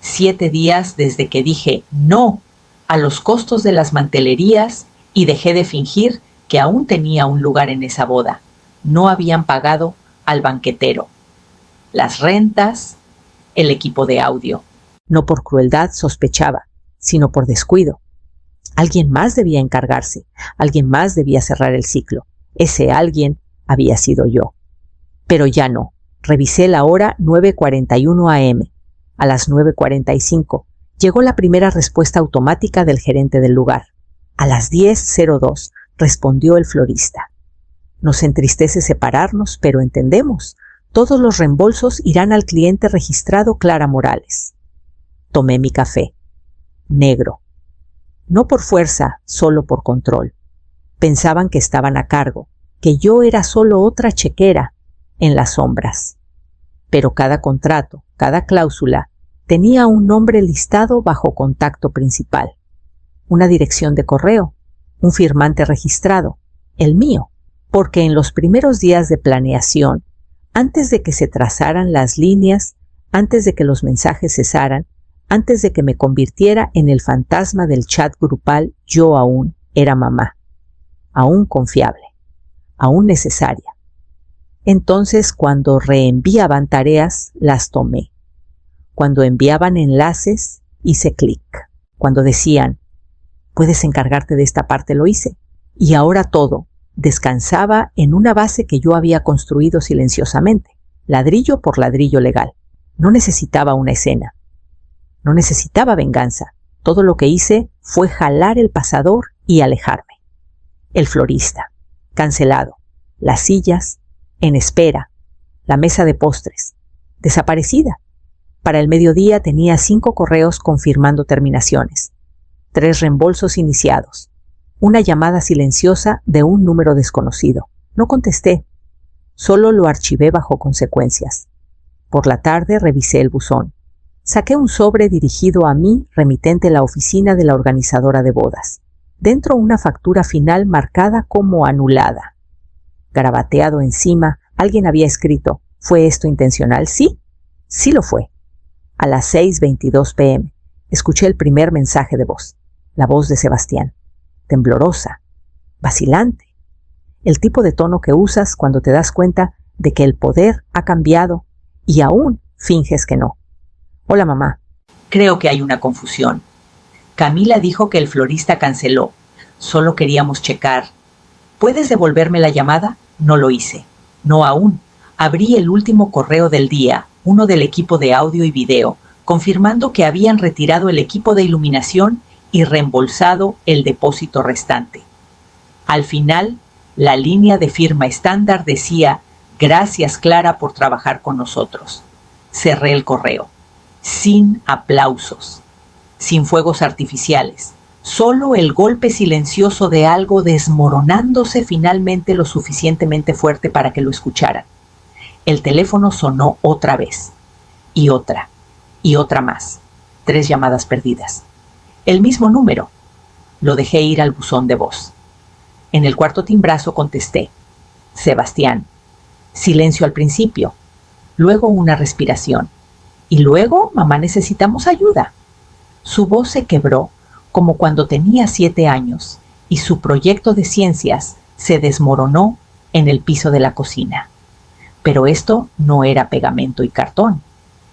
7 días desde que dije no a los costos de las mantelerías y dejé de fingir que aún tenía un lugar en esa boda. No habían pagado al banquetero, las rentas, el equipo de audio. No por crueldad sospechaba, sino por descuido. Alguien más debía encargarse, alguien más debía cerrar el ciclo. Ese alguien había sido yo. Pero ya no. Revisé la hora 9:41 a.m. A las 9:45 llegó la primera respuesta automática del gerente del lugar. A las 10:02 respondió el florista. Nos entristece separarnos, pero entendemos. Todos los reembolsos irán al cliente registrado Clara Morales. Tomé mi café. Negro. No por fuerza, solo por control. Pensaban que estaban a cargo, que yo era solo otra chequera en las sombras. Pero cada contrato, cada cláusula, tenía un nombre listado bajo contacto principal. Una dirección de correo, un firmante registrado, el mío, porque en los primeros días de planeación, antes de que se trazaran las líneas, antes de que los mensajes cesaran, antes de que me convirtiera en el fantasma del chat grupal, yo aún era mamá, aún confiable, aún necesaria. Entonces, cuando reenviaban tareas, las tomé. Cuando enviaban enlaces, hice clic. Cuando decían, puedes encargarte de esta parte, lo hice. Y ahora todo descansaba en una base que yo había construido silenciosamente, ladrillo por ladrillo legal. No necesitaba una escena. No necesitaba venganza. Todo lo que hice fue jalar el pasador y alejarme. El florista, cancelado. Las sillas, en espera. La mesa de postres, desaparecida. Para el mediodía tenía 5 correos confirmando terminaciones. 3 reembolsos iniciados. Una llamada silenciosa de un número desconocido. No contesté. Solo lo archivé bajo consecuencias. Por la tarde revisé el buzón. Saqué un sobre dirigido a mí, remitente a la oficina de la organizadora de bodas. Dentro una factura final marcada como anulada. Garabateado encima, alguien había escrito, ¿fue esto intencional? Sí, sí lo fue. A las 6:22 p.m. escuché el primer mensaje de voz. La voz de Sebastián. Temblorosa, vacilante. El tipo de tono que usas cuando te das cuenta de que el poder ha cambiado y aún finges que no. Hola, mamá. Creo que hay una confusión. Camila dijo que el florista canceló. Solo queríamos checar. ¿Puedes devolverme la llamada? No lo hice. No aún. Abrí el último correo del día, uno del equipo de audio y video, confirmando que habían retirado el equipo de iluminación y reembolsado el depósito restante. Al final, la línea de firma estándar decía, gracias Clara por trabajar con nosotros. Cerré el correo. Sin aplausos, sin fuegos artificiales, solo el golpe silencioso de algo desmoronándose finalmente lo suficientemente fuerte para que lo escucharan. El teléfono sonó otra vez, y otra más. 3 llamadas perdidas. El mismo número. Lo dejé ir al buzón de voz. En el cuarto timbrazo contesté. Sebastián. Silencio al principio, luego una respiración. Y luego, mamá, necesitamos ayuda. Su voz se quebró como cuando tenía 7 años y su proyecto de ciencias se desmoronó en el piso de la cocina. Pero esto no era pegamento y cartón.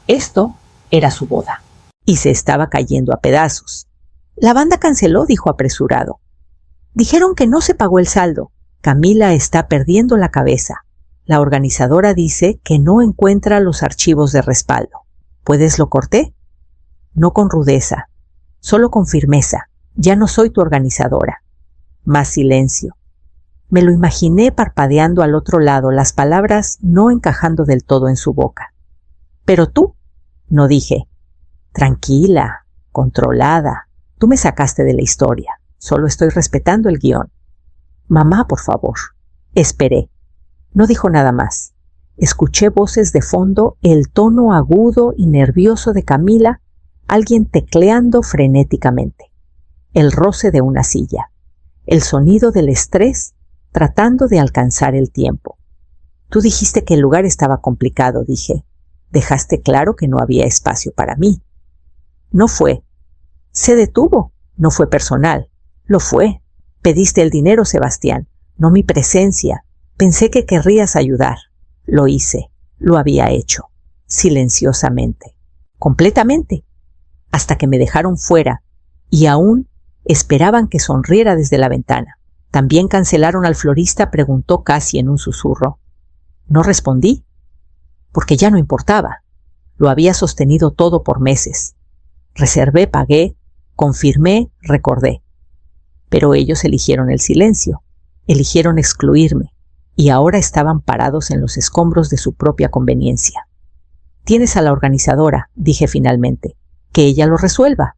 Esto era su boda. Y se estaba cayendo a pedazos. La banda canceló, dijo apresurado. Dijeron que no se pagó el saldo. Camila está perdiendo la cabeza. La organizadora dice que no encuentra los archivos de respaldo. ¿Puedes lo corté? No con rudeza, solo con firmeza. Ya no soy tu organizadora. Más silencio. Me lo imaginé parpadeando al otro lado, las palabras no encajando del todo en su boca. Pero tú, no dije. Tranquila, controlada. Tú me sacaste de la historia. Solo estoy respetando el guión. Mamá, por favor. Esperé. No dijo nada más. Escuché voces de fondo, el tono agudo y nervioso de Camila, alguien tecleando frenéticamente, el roce de una silla, el sonido del estrés tratando de alcanzar el tiempo. Tú dijiste que el lugar estaba complicado, dije. Dejaste claro que no había espacio para mí. No fue. Se detuvo. No fue personal. Lo fue. Pediste el dinero, Sebastián, no mi presencia. Pensé que querrías ayudar. Lo hice. Lo había hecho. Silenciosamente. Completamente. Hasta que me dejaron fuera y aún esperaban que sonriera desde la ventana. También cancelaron al florista, preguntó casi en un susurro. No respondí, porque ya no importaba. Lo había sostenido todo por meses. Reservé, pagué, confirmé, recordé. Pero ellos eligieron el silencio, eligieron excluirme, y ahora estaban parados en los escombros de su propia conveniencia. Tienes a la organizadora, dije finalmente, que ella lo resuelva.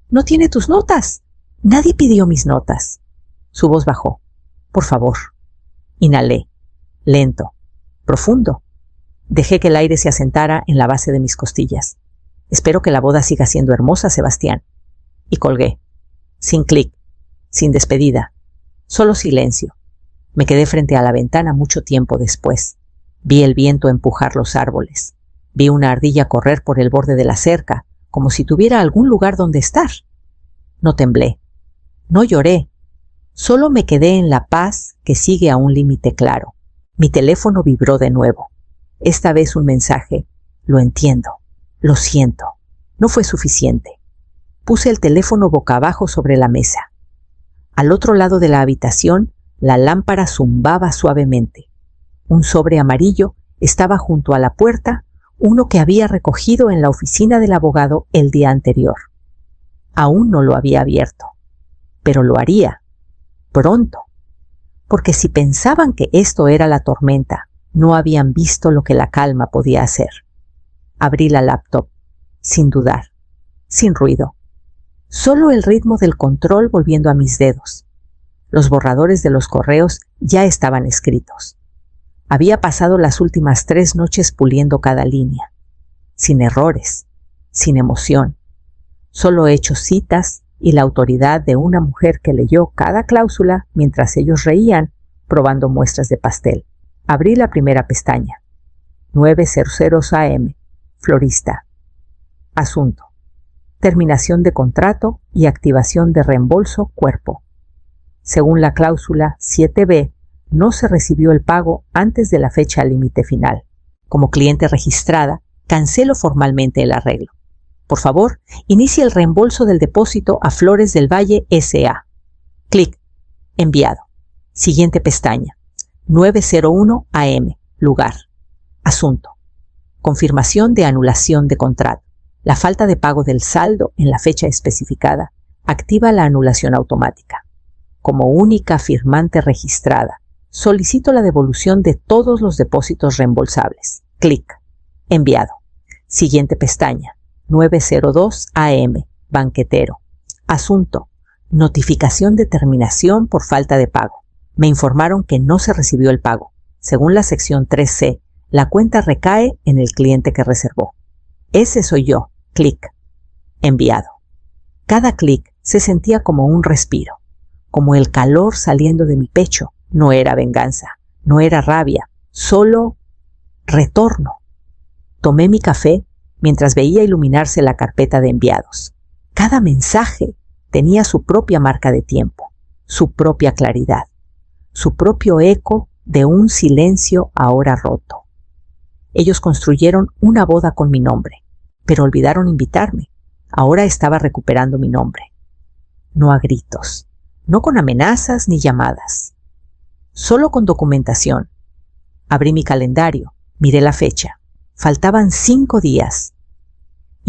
No tiene tus notas. Nadie pidió mis notas. Su voz bajó. Por favor. Inhalé. Lento. Profundo. Dejé que el aire se asentara en la base de mis costillas. Espero que la boda siga siendo hermosa, Sebastián. Y colgué. Sin clic. Sin despedida. Solo silencio. Me quedé frente a la ventana mucho tiempo después. Vi el viento empujar los árboles. Vi una ardilla correr por el borde de la cerca, como si tuviera algún lugar donde estar. No temblé. No lloré. Solo me quedé en la paz que sigue a un límite claro. Mi teléfono vibró de nuevo. Esta vez un mensaje. Lo entiendo. Lo siento. No fue suficiente. Puse el teléfono boca abajo sobre la mesa. Al otro lado de la habitación, la lámpara zumbaba suavemente. Un sobre amarillo estaba junto a la puerta, uno que había recogido en la oficina del abogado el día anterior. Aún no lo había abierto, pero lo haría. Pronto. Porque si pensaban que esto era la tormenta, no habían visto lo que la calma podía hacer. Abrí la laptop, sin dudar, sin ruido. Solo el ritmo del control volviendo a mis dedos. Los borradores de los correos ya estaban escritos. Había pasado las últimas 3 noches puliendo cada línea. Sin errores, sin emoción. Solo he hecho citas y la autoridad de una mujer que leyó cada cláusula mientras ellos reían, probando muestras de pastel. Abrí la primera pestaña. 9:00 AM. Florista. Asunto. Terminación de contrato y activación de reembolso cuerpo. Según la cláusula 7B, no se recibió el pago antes de la fecha límite final. Como cliente registrada, cancelo formalmente el arreglo. Por favor, inicie el reembolso del depósito a Flores del Valle S.A. Clic. Enviado. Siguiente pestaña. 9:01 AM. Lugar. Asunto. Confirmación de anulación de contrato. La falta de pago del saldo en la fecha especificada activa la anulación automática. Como única firmante registrada, solicito la devolución de todos los depósitos reembolsables. Clic. Enviado. Siguiente pestaña. 9:02 AM. Banquetero. Asunto. Notificación de terminación por falta de pago. Me informaron que no se recibió el pago. Según la sección 3C, la cuenta recae en el cliente que reservó. Ese soy yo. Clic. Enviado. Cada clic se sentía como un respiro, como el calor saliendo de mi pecho. No era venganza, no era rabia, solo retorno. Tomé mi café mientras veía iluminarse la carpeta de enviados. Cada mensaje tenía su propia marca de tiempo, su propia claridad, su propio eco de un silencio ahora roto. Ellos construyeron una boda con mi nombre, pero olvidaron invitarme. Ahora estaba recuperando mi nombre. No a gritos, no con amenazas ni llamadas, solo con documentación. Abrí mi calendario, miré la fecha. Faltaban 5 días.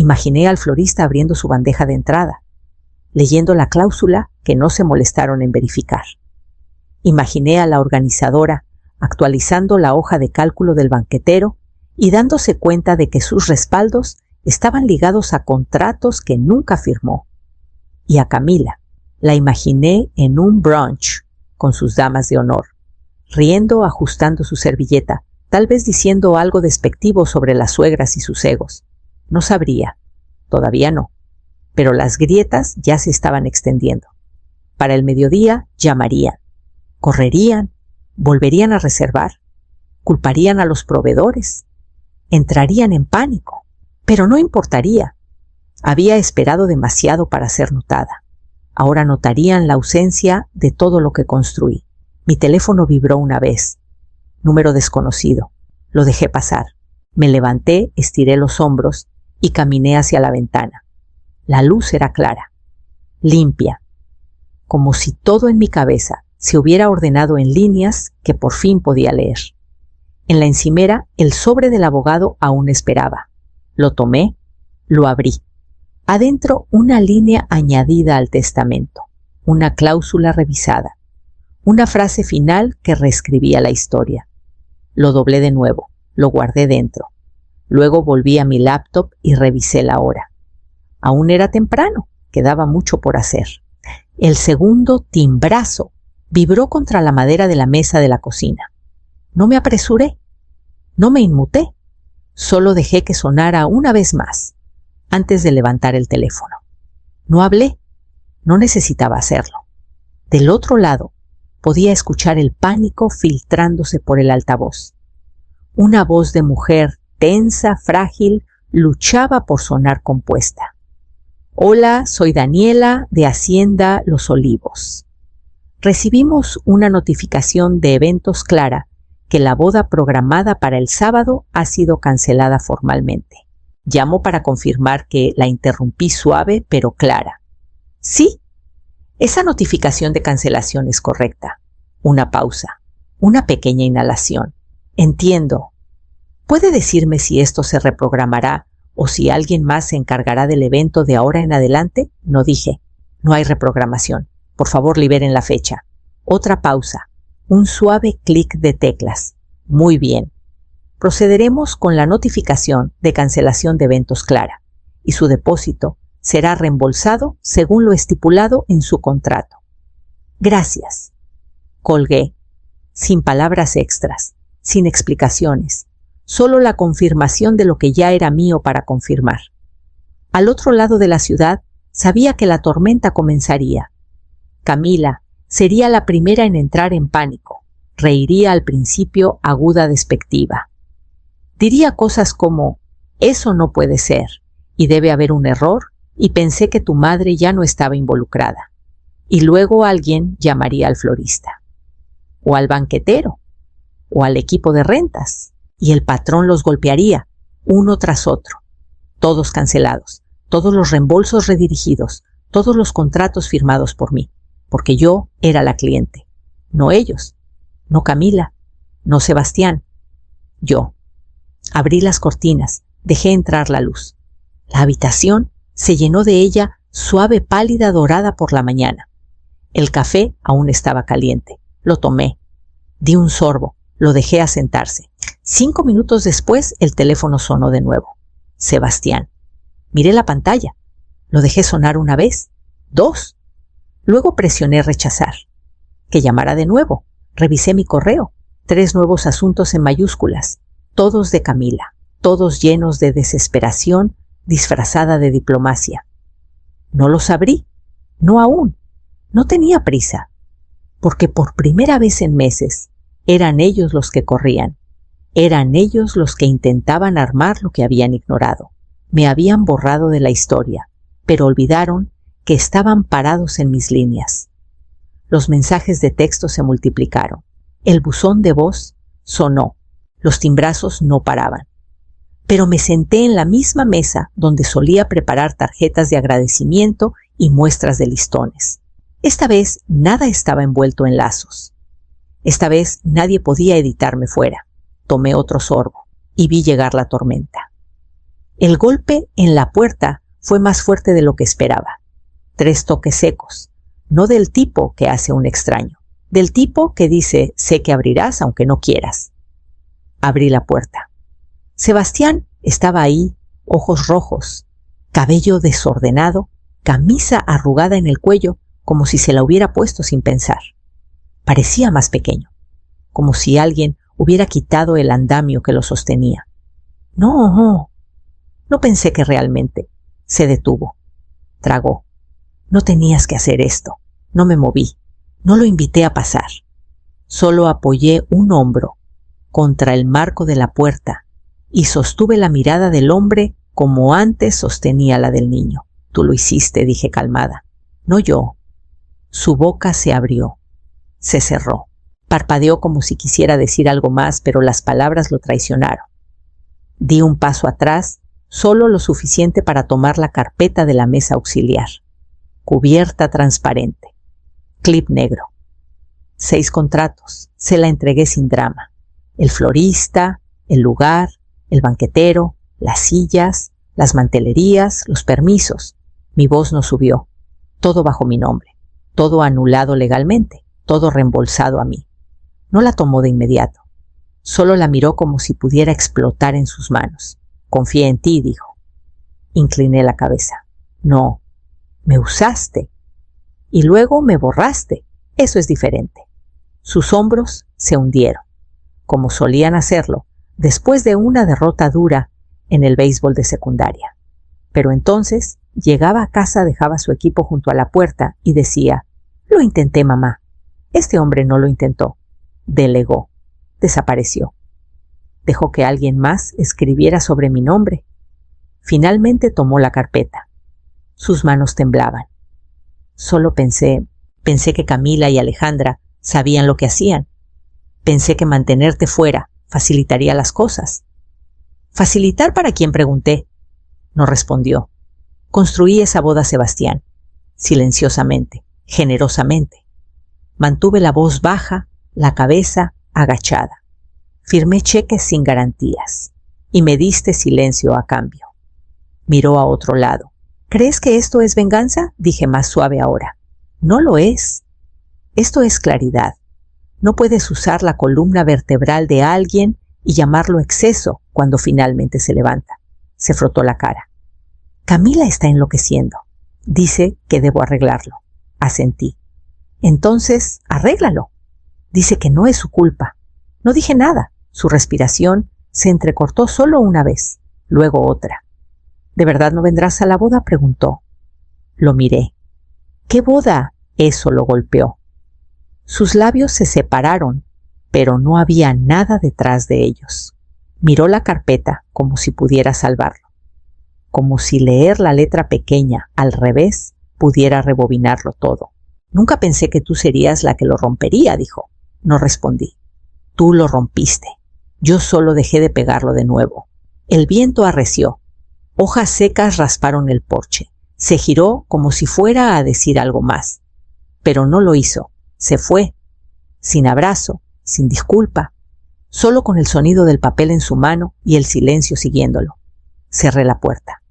Imaginé al florista abriendo su bandeja de entrada, leyendo la cláusula que no se molestaron en verificar. Imaginé a la organizadora actualizando la hoja de cálculo del banquetero y dándose cuenta de que sus respaldos estaban ligados a contratos que nunca firmó. Y a Camila la imaginé en un brunch con sus damas de honor, riendo, ajustando su servilleta, tal vez diciendo algo despectivo sobre las suegras y sus egos. No sabría, todavía no, pero las grietas ya se estaban extendiendo. Para el mediodía llamarían, correrían, volverían a reservar, culparían a los proveedores, entrarían en pánico, pero no importaría. Había esperado demasiado para ser notada. Ahora notarían la ausencia de todo lo que construí. Mi teléfono vibró una vez. Número desconocido. Lo dejé pasar. Me levanté, estiré los hombros y caminé hacia la ventana. La luz era clara, limpia, como si todo en mi cabeza se hubiera ordenado en líneas que por fin podía leer. En la encimera, el sobre del abogado aún esperaba. Lo tomé, lo abrí. Adentro, una línea añadida al testamento, una cláusula revisada, una frase final que reescribía la historia. Lo doblé de nuevo, lo guardé dentro. Luego volví a mi laptop y revisé la hora. Aún era temprano, quedaba mucho por hacer. El segundo timbrazo vibró contra la madera de la mesa de la cocina. No me apresuré, no me inmuté, solo dejé que sonara una vez más, antes de levantar el teléfono. No hablé, no necesitaba hacerlo. Del otro lado, podía escuchar el pánico filtrándose por el altavoz. Una voz de mujer tensa, frágil, luchaba por sonar compuesta. Hola, soy Daniela de Hacienda Los Olivos. Recibimos una notificación de Eventos Clara que la boda programada para el sábado ha sido cancelada formalmente. Llamo para confirmar que la interrumpí suave pero clara. Sí, esa notificación de cancelación es correcta. Una pausa, una pequeña inhalación. Entiendo. ¿Puede decirme si esto se reprogramará o si alguien más se encargará del evento de ahora en adelante? No dije. No hay reprogramación. Por favor, liberen la fecha. Otra pausa. Un suave clic de teclas. Muy bien. Procederemos con la notificación de cancelación de Eventos Clara y su depósito será reembolsado según lo estipulado en su contrato. Gracias. Colgué, sin palabras extras, sin explicaciones, solo la confirmación de lo que ya era mío para confirmar. Al otro lado de la ciudad sabía que la tormenta comenzaría. Camila sería la primera en entrar en pánico, reiría al principio aguda despectiva. Diría cosas como, eso no puede ser, y debe haber un error, y pensé que tu madre ya no estaba involucrada. Y luego alguien llamaría al florista, o al banquetero, o al equipo de rentas, y el patrón los golpearía, uno tras otro, todos cancelados, todos los reembolsos redirigidos, todos los contratos firmados por mí, porque yo era la cliente, no ellos, no Camila, no Sebastián, yo. Abrí las cortinas, dejé entrar la luz. La habitación se llenó de ella suave, pálida, dorada por la mañana. El café aún estaba caliente. Lo tomé. Di un sorbo. Lo dejé asentarse. 5 minutos después, el teléfono sonó de nuevo. Sebastián. Miré la pantalla. Lo dejé sonar una vez, 2. Luego presioné rechazar. Que llamara de nuevo. Revisé mi correo. 3 nuevos asuntos en mayúsculas. Todos de Camila, todos llenos de desesperación disfrazada de diplomacia. No los abrí, no aún, no tenía prisa, porque por primera vez en meses eran ellos los que corrían, eran ellos los que intentaban armar lo que habían ignorado. Me habían borrado de la historia, pero olvidaron que estaban parados en mis líneas. Los mensajes de texto se multiplicaron, el buzón de voz sonó. Los timbrazos no paraban. Pero me senté en la misma mesa donde solía preparar tarjetas de agradecimiento y muestras de listones. Esta vez nada estaba envuelto en lazos. Esta vez nadie podía editarme fuera. Tomé otro sorbo y vi llegar la tormenta. El golpe en la puerta fue más fuerte de lo que esperaba. 3 toques secos, no del tipo que hace un extraño, del tipo que dice sé que abrirás aunque no quieras. Abrí la puerta. Sebastián estaba ahí, ojos rojos, cabello desordenado, camisa arrugada en el cuello como si se la hubiera puesto sin pensar. Parecía más pequeño, como si alguien hubiera quitado el andamio que lo sostenía. No pensé que realmente. Se detuvo. Tragó. No tenías que hacer esto. No me moví. No lo invité a pasar. Solo apoyé un hombro contra el marco de la puerta y sostuve la mirada del hombre como antes sostenía la del niño. Tú lo hiciste, dije calmada. No yo. Su boca se abrió. Se cerró. Parpadeó como si quisiera decir algo más, pero las palabras lo traicionaron. Di un paso atrás, solo lo suficiente para tomar la carpeta de la mesa auxiliar. Cubierta transparente. Clip negro. 6 contratos. Se la entregué sin drama. El florista, el lugar, el banquetero, las sillas, las mantelerías, los permisos. Mi voz no subió. Todo bajo mi nombre. Todo anulado legalmente. Todo reembolsado a mí. No la tomó de inmediato. Solo la miró como si pudiera explotar en sus manos. Confié en ti, dijo. Incliné la cabeza. No, me usaste. Y luego me borraste. Eso es diferente. Sus hombros se hundieron, como solían hacerlo después de una derrota dura en el béisbol de secundaria. Pero entonces llegaba a casa, dejaba su equipo junto a la puerta y decía, lo intenté, mamá. Este hombre no lo intentó. Delegó. Desapareció. Dejó que alguien más escribiera sobre mi nombre. Finalmente tomó la carpeta. Sus manos temblaban. Solo pensé que Camila y Alejandra sabían lo que hacían. Pensé que mantenerte fuera facilitaría las cosas. ¿Facilitar para quién?, pregunté. No respondió. Construí esa boda, Sebastián. Silenciosamente, generosamente. Mantuve la voz baja, la cabeza agachada. Firmé cheques sin garantías y me diste silencio a cambio. Miró a otro lado. ¿Crees que esto es venganza?, dije más suave ahora. No lo es. Esto es claridad. No puedes usar la columna vertebral de alguien y llamarlo exceso cuando finalmente se levanta. Se frotó la cara. Camila está enloqueciendo. Dice que debo arreglarlo. Asentí. Entonces, arréglalo. Dice que no es su culpa. No dije nada. Su respiración se entrecortó solo una vez, luego otra. ¿De verdad no vendrás a la boda?, preguntó. Lo miré. ¿Qué boda? Eso lo golpeó. Sus labios se separaron, pero no había nada detrás de ellos. Miró la carpeta como si pudiera salvarlo. Como si leer la letra pequeña al revés pudiera rebobinarlo todo. Nunca pensé que tú serías la que lo rompería, dijo. No respondí. Tú lo rompiste. Yo solo dejé de pegarlo de nuevo. El viento arreció. Hojas secas rasparon el porche. Se giró como si fuera a decir algo más. Pero no lo hizo. Se fue. Sin abrazo, sin disculpa. Solo con el sonido del papel en su mano y el silencio siguiéndolo. Cerré la puerta.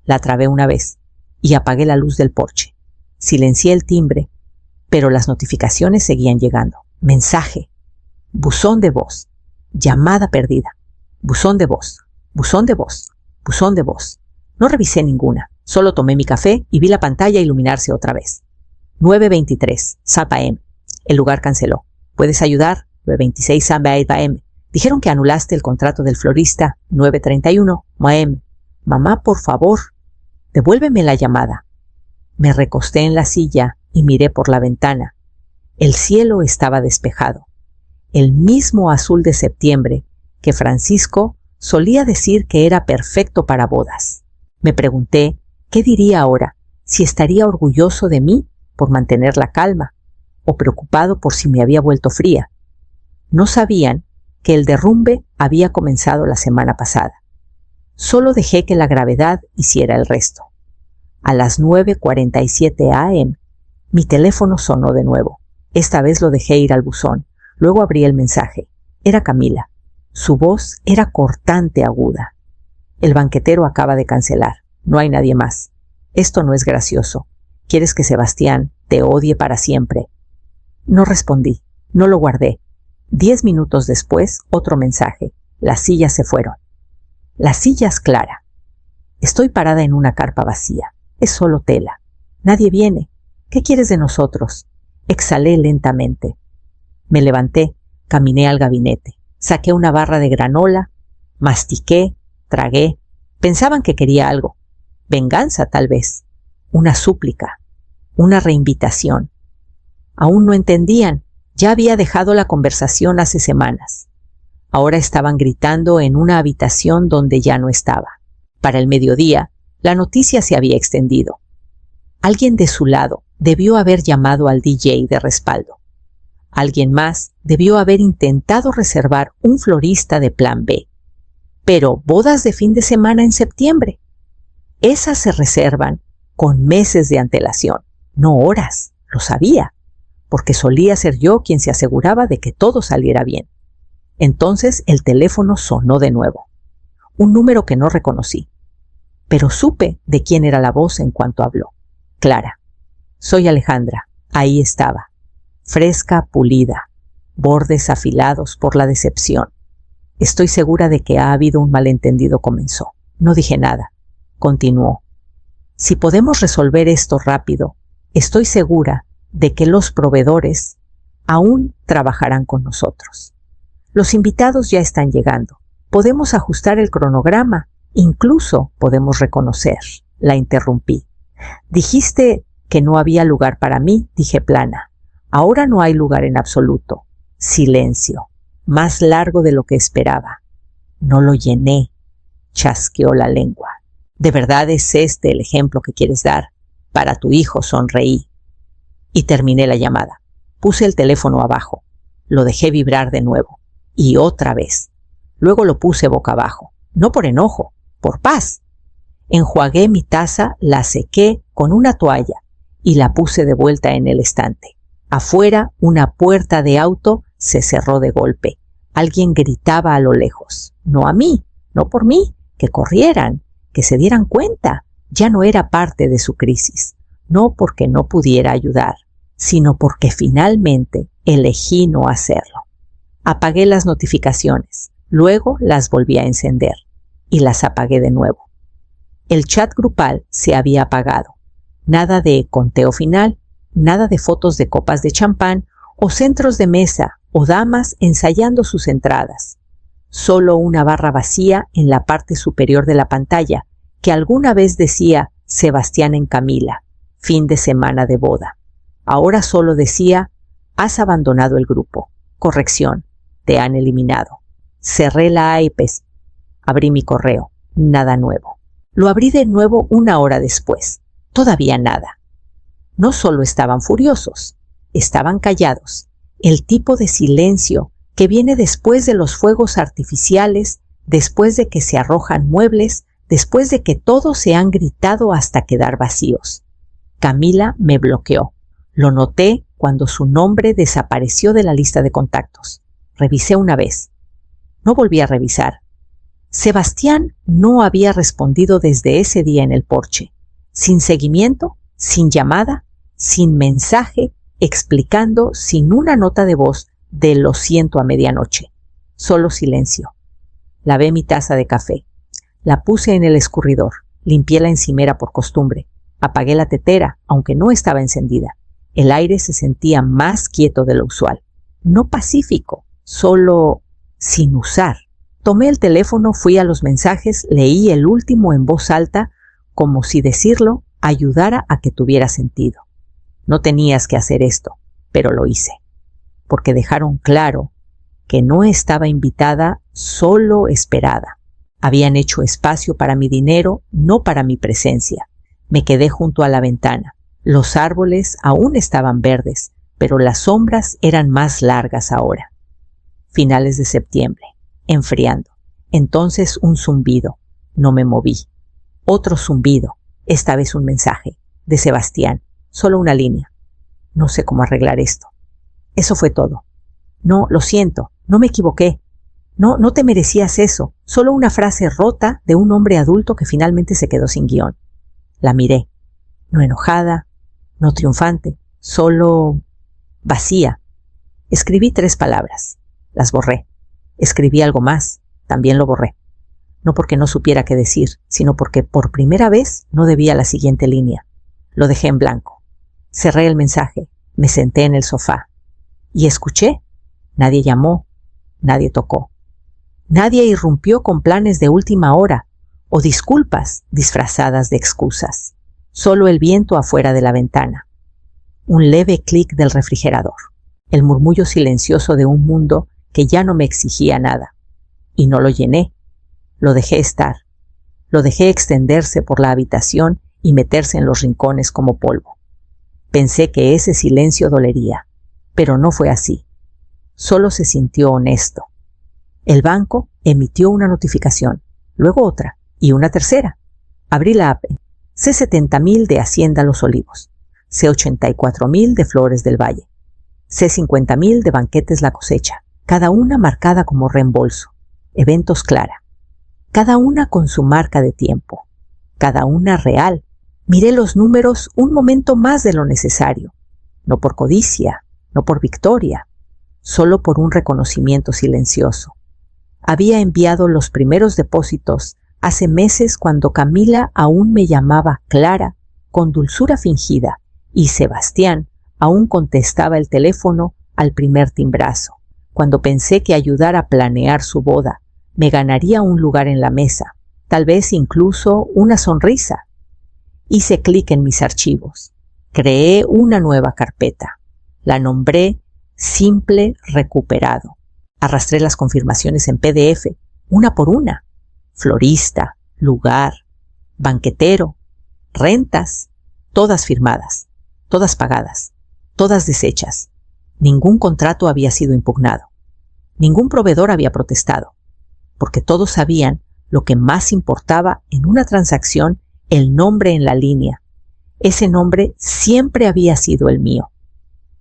La trabé una vez y apagué la luz del porche. Silencié el timbre, pero las notificaciones seguían llegando. Mensaje. Buzón de voz. Llamada perdida. Buzón de voz. Buzón de voz. Buzón de voz. No revisé ninguna. Solo tomé mi café y vi la pantalla iluminarse otra vez. 9:23. Sab AM. El lugar canceló. ¿Puedes ayudar? 9:26 Sab AM. Dijeron que anulaste el contrato del florista. 9:31 AM. Mamá, por favor, devuélveme la llamada. Me recosté en la silla y miré por la ventana. El cielo estaba despejado. El mismo azul de septiembre que Francisco solía decir que era perfecto para bodas. Me pregunté qué diría ahora, si estaría orgulloso de mí por mantener la calma o preocupado por si me había vuelto fría. No sabían que el derrumbe había comenzado la semana pasada. Solo dejé que la gravedad hiciera el resto. A las 9:47 AM, mi teléfono sonó de nuevo. Esta vez lo dejé ir al buzón. Luego abrí el mensaje. Era Camila. Su voz era cortante, aguda. El banquetero acaba de cancelar. No hay nadie más. Esto no es gracioso. ¿Quieres que Sebastián te odie para siempre? No respondí. No lo guardé. 10 minutos después, otro mensaje. Las sillas se fueron. Las sillas, Clara. Estoy parada en una carpa vacía. Es solo tela. Nadie viene. ¿Qué quieres de nosotros? Exhalé lentamente. Me levanté, caminé al gabinete. Saqué una barra de granola, mastiqué, tragué. Pensaban que quería algo. Venganza, tal vez. Una súplica. Una reinvitación. Aún no entendían. Ya había dejado la conversación hace semanas. Ahora estaban gritando en una habitación donde ya no estaba. Para el mediodía, la noticia se había extendido. Alguien de su lado debió haber llamado al DJ de respaldo. Alguien más debió haber intentado reservar un florista de plan B. Pero bodas de fin de semana en septiembre. Esas se reservan con meses de antelación, no horas, lo sabía, porque solía ser yo quien se aseguraba de que todo saliera bien. Entonces el teléfono sonó de nuevo. Un número que no reconocí. Pero supe de quién era la voz en cuanto habló. Clara. Soy Alejandra. Ahí estaba. Fresca, pulida. Bordes afilados por la decepción. Estoy segura de que ha habido un malentendido, comenzó. No dije nada. Continuó. Si podemos resolver esto rápido, estoy segura de que los proveedores aún trabajarán con nosotros. Los invitados ya están llegando. Podemos ajustar el cronograma. Incluso podemos reconocer. La interrumpí. Dijiste que no había lugar para mí, dije plana. Ahora no hay lugar en absoluto. Silencio. Más largo de lo que esperaba. No lo llené. Chasqueó la lengua. ¿De verdad es este el ejemplo que quieres dar? Para tu hijo, sonreí. Y terminé la llamada. Puse el teléfono abajo. Lo dejé vibrar de nuevo. Y otra vez. Luego lo puse boca abajo. No por enojo, por paz. Enjuagué mi taza, la sequé con una toalla y la puse de vuelta en el estante. Afuera, una puerta de auto se cerró de golpe. Alguien gritaba a lo lejos. No a mí, no por mí, que corrieran, que se dieran cuenta. Ya no era parte de su crisis. No porque no pudiera ayudar, sino porque finalmente elegí no hacerlo. Apagué las notificaciones, luego las volví a encender y las apagué de nuevo. El chat grupal se había apagado. Nada de conteo final, nada de fotos de copas de champán o centros de mesa o damas ensayando sus entradas. Solo una barra vacía en la parte superior de la pantalla que alguna vez decía Sebastián en Camila, fin de semana de boda. Ahora solo decía, has abandonado el grupo. Corrección, te han eliminado. Cerré la iPad, abrí mi correo, nada nuevo. Lo abrí de nuevo una hora después. Todavía nada. No solo estaban furiosos, estaban callados. El tipo de silencio que viene después de los fuegos artificiales, después de que se arrojan muebles, después de que todos se han gritado hasta quedar vacíos. Camila me bloqueó. Lo noté cuando su nombre desapareció de la lista de contactos. Revisé una vez. No volví a revisar. Sebastián no había respondido desde ese día en el porche, sin seguimiento, sin llamada, sin mensaje, explicando sin una nota de voz de lo siento a medianoche. Solo silencio. Lavé mi taza de café. La puse en el escurridor. Limpié la encimera por costumbre. Apagué la tetera, aunque no estaba encendida. El aire se sentía más quieto de lo usual. No pacífico, solo sin usar. Tomé el teléfono, fui a los mensajes, leí el último en voz alta, como si decirlo ayudara a que tuviera sentido. No tenías que hacer esto, pero lo hice, porque dejaron claro que no estaba invitada, solo esperada. Habían hecho espacio para mi dinero, no para mi presencia. Me quedé junto a la ventana. Los árboles aún estaban verdes, pero las sombras eran más largas ahora. Finales de septiembre. Enfriando. Entonces un zumbido. No me moví. Otro zumbido. Esta vez un mensaje. De Sebastián. Solo una línea. No sé cómo arreglar esto. Eso fue todo. No, lo siento. No me equivoqué. No te merecías eso. Solo una frase rota de un hombre adulto que finalmente se quedó sin guión. La miré. No enojada, no triunfante, solo vacía. Escribí 3 palabras. Las borré. Escribí algo más. También lo borré. No porque no supiera qué decir, sino porque por primera vez no debía la siguiente línea. Lo dejé en blanco. Cerré el mensaje. Me senté en el sofá. Y escuché. Nadie llamó. Nadie tocó. Nadie irrumpió con planes de última hora o disculpas disfrazadas de excusas. Solo el viento afuera de la ventana. Un leve clic del refrigerador. El murmullo silencioso de un mundo que ya no me exigía nada. Y no lo llené. Lo dejé estar. Lo dejé extenderse por la habitación y meterse en los rincones como polvo. Pensé que ese silencio dolería, pero no fue así. Solo se sintió honesto. El banco emitió una notificación, luego otra y una tercera. Abrí la app. C70.000 de Hacienda Los Olivos, C84.000 de Flores del Valle, C50.000 de Banquetes La Cosecha, cada una marcada como reembolso, Eventos Clara, cada una con su marca de tiempo, cada una real. Miré los números un momento más de lo necesario, no por codicia, no por victoria, solo por un reconocimiento silencioso. Había enviado los primeros depósitos hace meses cuando Camila aún me llamaba Clara con dulzura fingida y Sebastián aún contestaba el teléfono al primer timbrazo. Cuando pensé que ayudar a planear su boda me ganaría un lugar en la mesa, tal vez incluso una sonrisa. Hice clic en mis archivos. Creé una nueva carpeta. La nombré Simple Recuperado. Arrastré las confirmaciones en PDF, una por una. Florista, lugar, banquetero, rentas, todas firmadas, todas pagadas, todas deshechas. Ningún contrato había sido impugnado. Ningún proveedor había protestado, porque todos sabían lo que más importaba en una transacción: el nombre en la línea. Ese nombre siempre había sido el mío.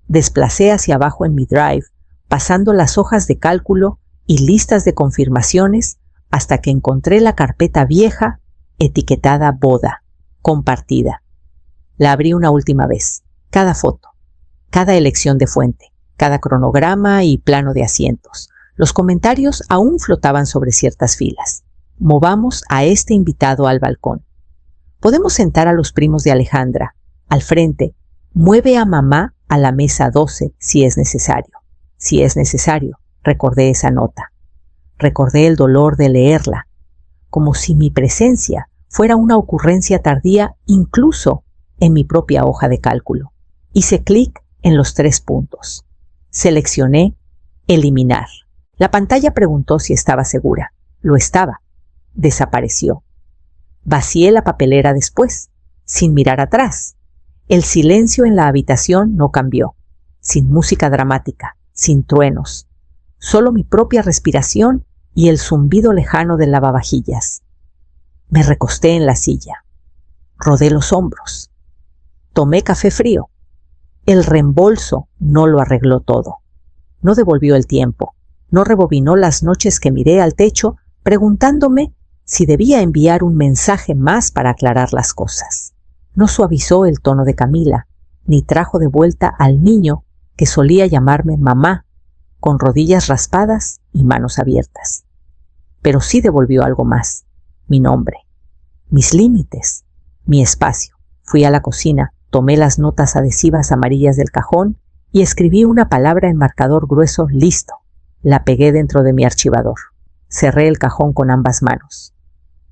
Desplacé hacia abajo en mi Drive, pasando las hojas de cálculo y listas de confirmaciones hasta que encontré la carpeta vieja etiquetada boda, compartida. La abrí una última vez. Cada foto, cada elección de fuente, cada cronograma y plano de asientos. Los comentarios aún flotaban sobre ciertas filas. Movamos a este invitado al balcón. Podemos sentar a los primos de Alejandra. Al frente, mueve a mamá a la mesa 12 si es necesario. Si es necesario, recordé esa nota. Recordé el dolor de leerla, como si mi presencia fuera una ocurrencia tardía incluso en mi propia hoja de cálculo. Hice clic en los 3 puntos. Seleccioné eliminar. La pantalla preguntó si estaba segura. Lo estaba. Desapareció. Vacié la papelera después, sin mirar atrás. El silencio en la habitación no cambió. Sin música dramática, sin truenos. Solo mi propia respiración y el zumbido lejano del lavavajillas. Me recosté en la silla. Rodé los hombros. Tomé café frío. El reembolso no lo arregló todo. No devolvió el tiempo. No rebobinó las noches que miré al techo preguntándome si debía enviar un mensaje más para aclarar las cosas. No suavizó el tono de Camila, ni trajo de vuelta al niño que solía llamarme mamá, con rodillas raspadas y manos abiertas. Pero sí devolvió algo más: mi nombre, mis límites, mi espacio. Fui a la cocina, tomé las notas adhesivas amarillas del cajón y escribí una palabra en marcador grueso: listo. La pegué dentro de mi archivador. Cerré el cajón con ambas manos.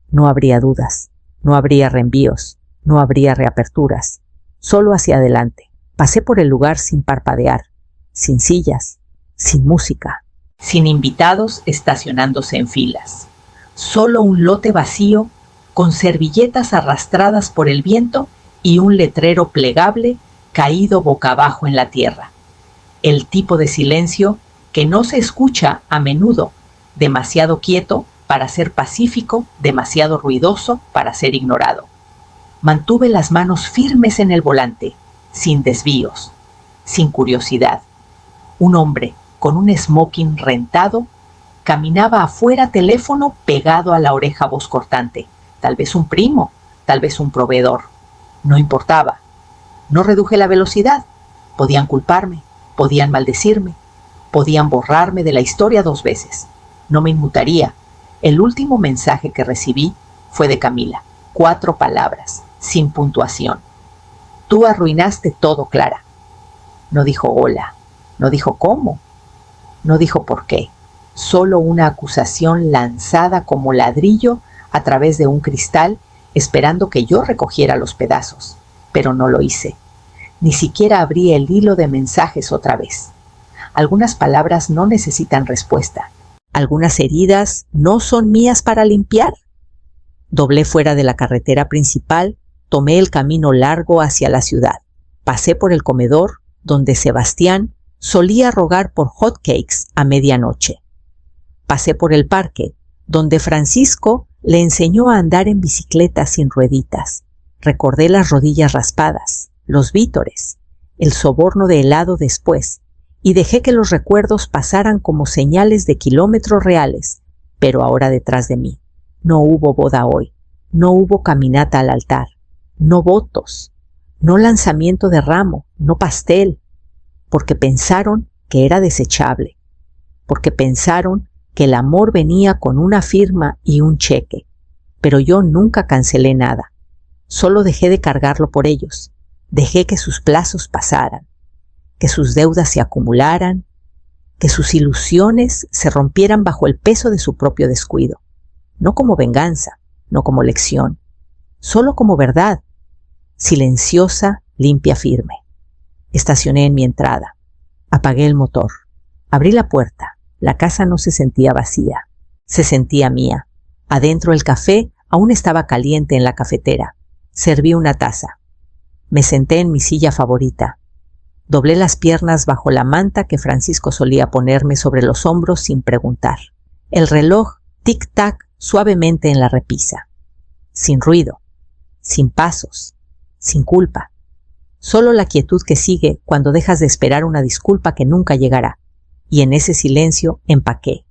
No habría dudas, no habría reenvíos, no habría reaperturas. Solo hacia adelante. Pasé por el lugar sin parpadear, sin sillas, sin música, sin invitados estacionándose en filas. Solo un lote vacío con servilletas arrastradas por el viento y un letrero plegable caído boca abajo en la tierra. El tipo de silencio que no se escucha a menudo, demasiado quieto para ser pacífico, demasiado ruidoso para ser ignorado. Mantuve las manos firmes en el volante, sin desvíos, sin curiosidad. Un hombre con un smoking rentado Caminaba afuera, teléfono pegado a la oreja, voz cortante. Tal vez un primo, tal vez un proveedor. No importaba. No reduje la velocidad. Podían culparme, podían maldecirme, podían borrarme de la historia 2 veces. No me inmutaría. El último mensaje que recibí fue de Camila. 4 palabras, sin puntuación. Tú arruinaste todo, Clara. No dijo hola, no dijo cómo, no dijo por qué. Solo una acusación lanzada como ladrillo a través de un cristal, esperando que yo recogiera los pedazos. Pero no lo hice. Ni siquiera abrí el hilo de mensajes otra vez. Algunas palabras no necesitan respuesta. Algunas heridas no son mías para limpiar. Doblé fuera de la carretera principal, tomé el camino largo hacia la ciudad. Pasé por el comedor donde Sebastián solía rogar por hotcakes a medianoche. Pasé por el parque, donde Francisco le enseñó a andar en bicicleta sin rueditas. Recordé las rodillas raspadas, los vítores, el soborno de helado después, y dejé que los recuerdos pasaran como señales de kilómetros reales, pero ahora detrás de mí. No hubo boda hoy, no hubo caminata al altar, no votos, no lanzamiento de ramo, no pastel, porque pensaron que era desechable, porque pensaron que el amor venía con una firma y un cheque, pero yo nunca cancelé nada, solo dejé de cargarlo por ellos, dejé que sus plazos pasaran, que sus deudas se acumularan, que sus ilusiones se rompieran bajo el peso de su propio descuido, no como venganza, no como lección, solo como verdad, silenciosa, limpia, firme. Estacioné en mi entrada, apagué el motor, abrí la puerta. La casa no se sentía vacía, se sentía mía. Adentro el café aún estaba caliente en la cafetera. Serví una taza. Me senté en mi silla favorita. Doblé las piernas bajo la manta que Francisco solía ponerme sobre los hombros sin preguntar. El reloj tic-tac suavemente en la repisa. Sin ruido, sin pasos, sin culpa. Solo la quietud que sigue cuando dejas de esperar una disculpa que nunca llegará. Y en ese silencio empaqué.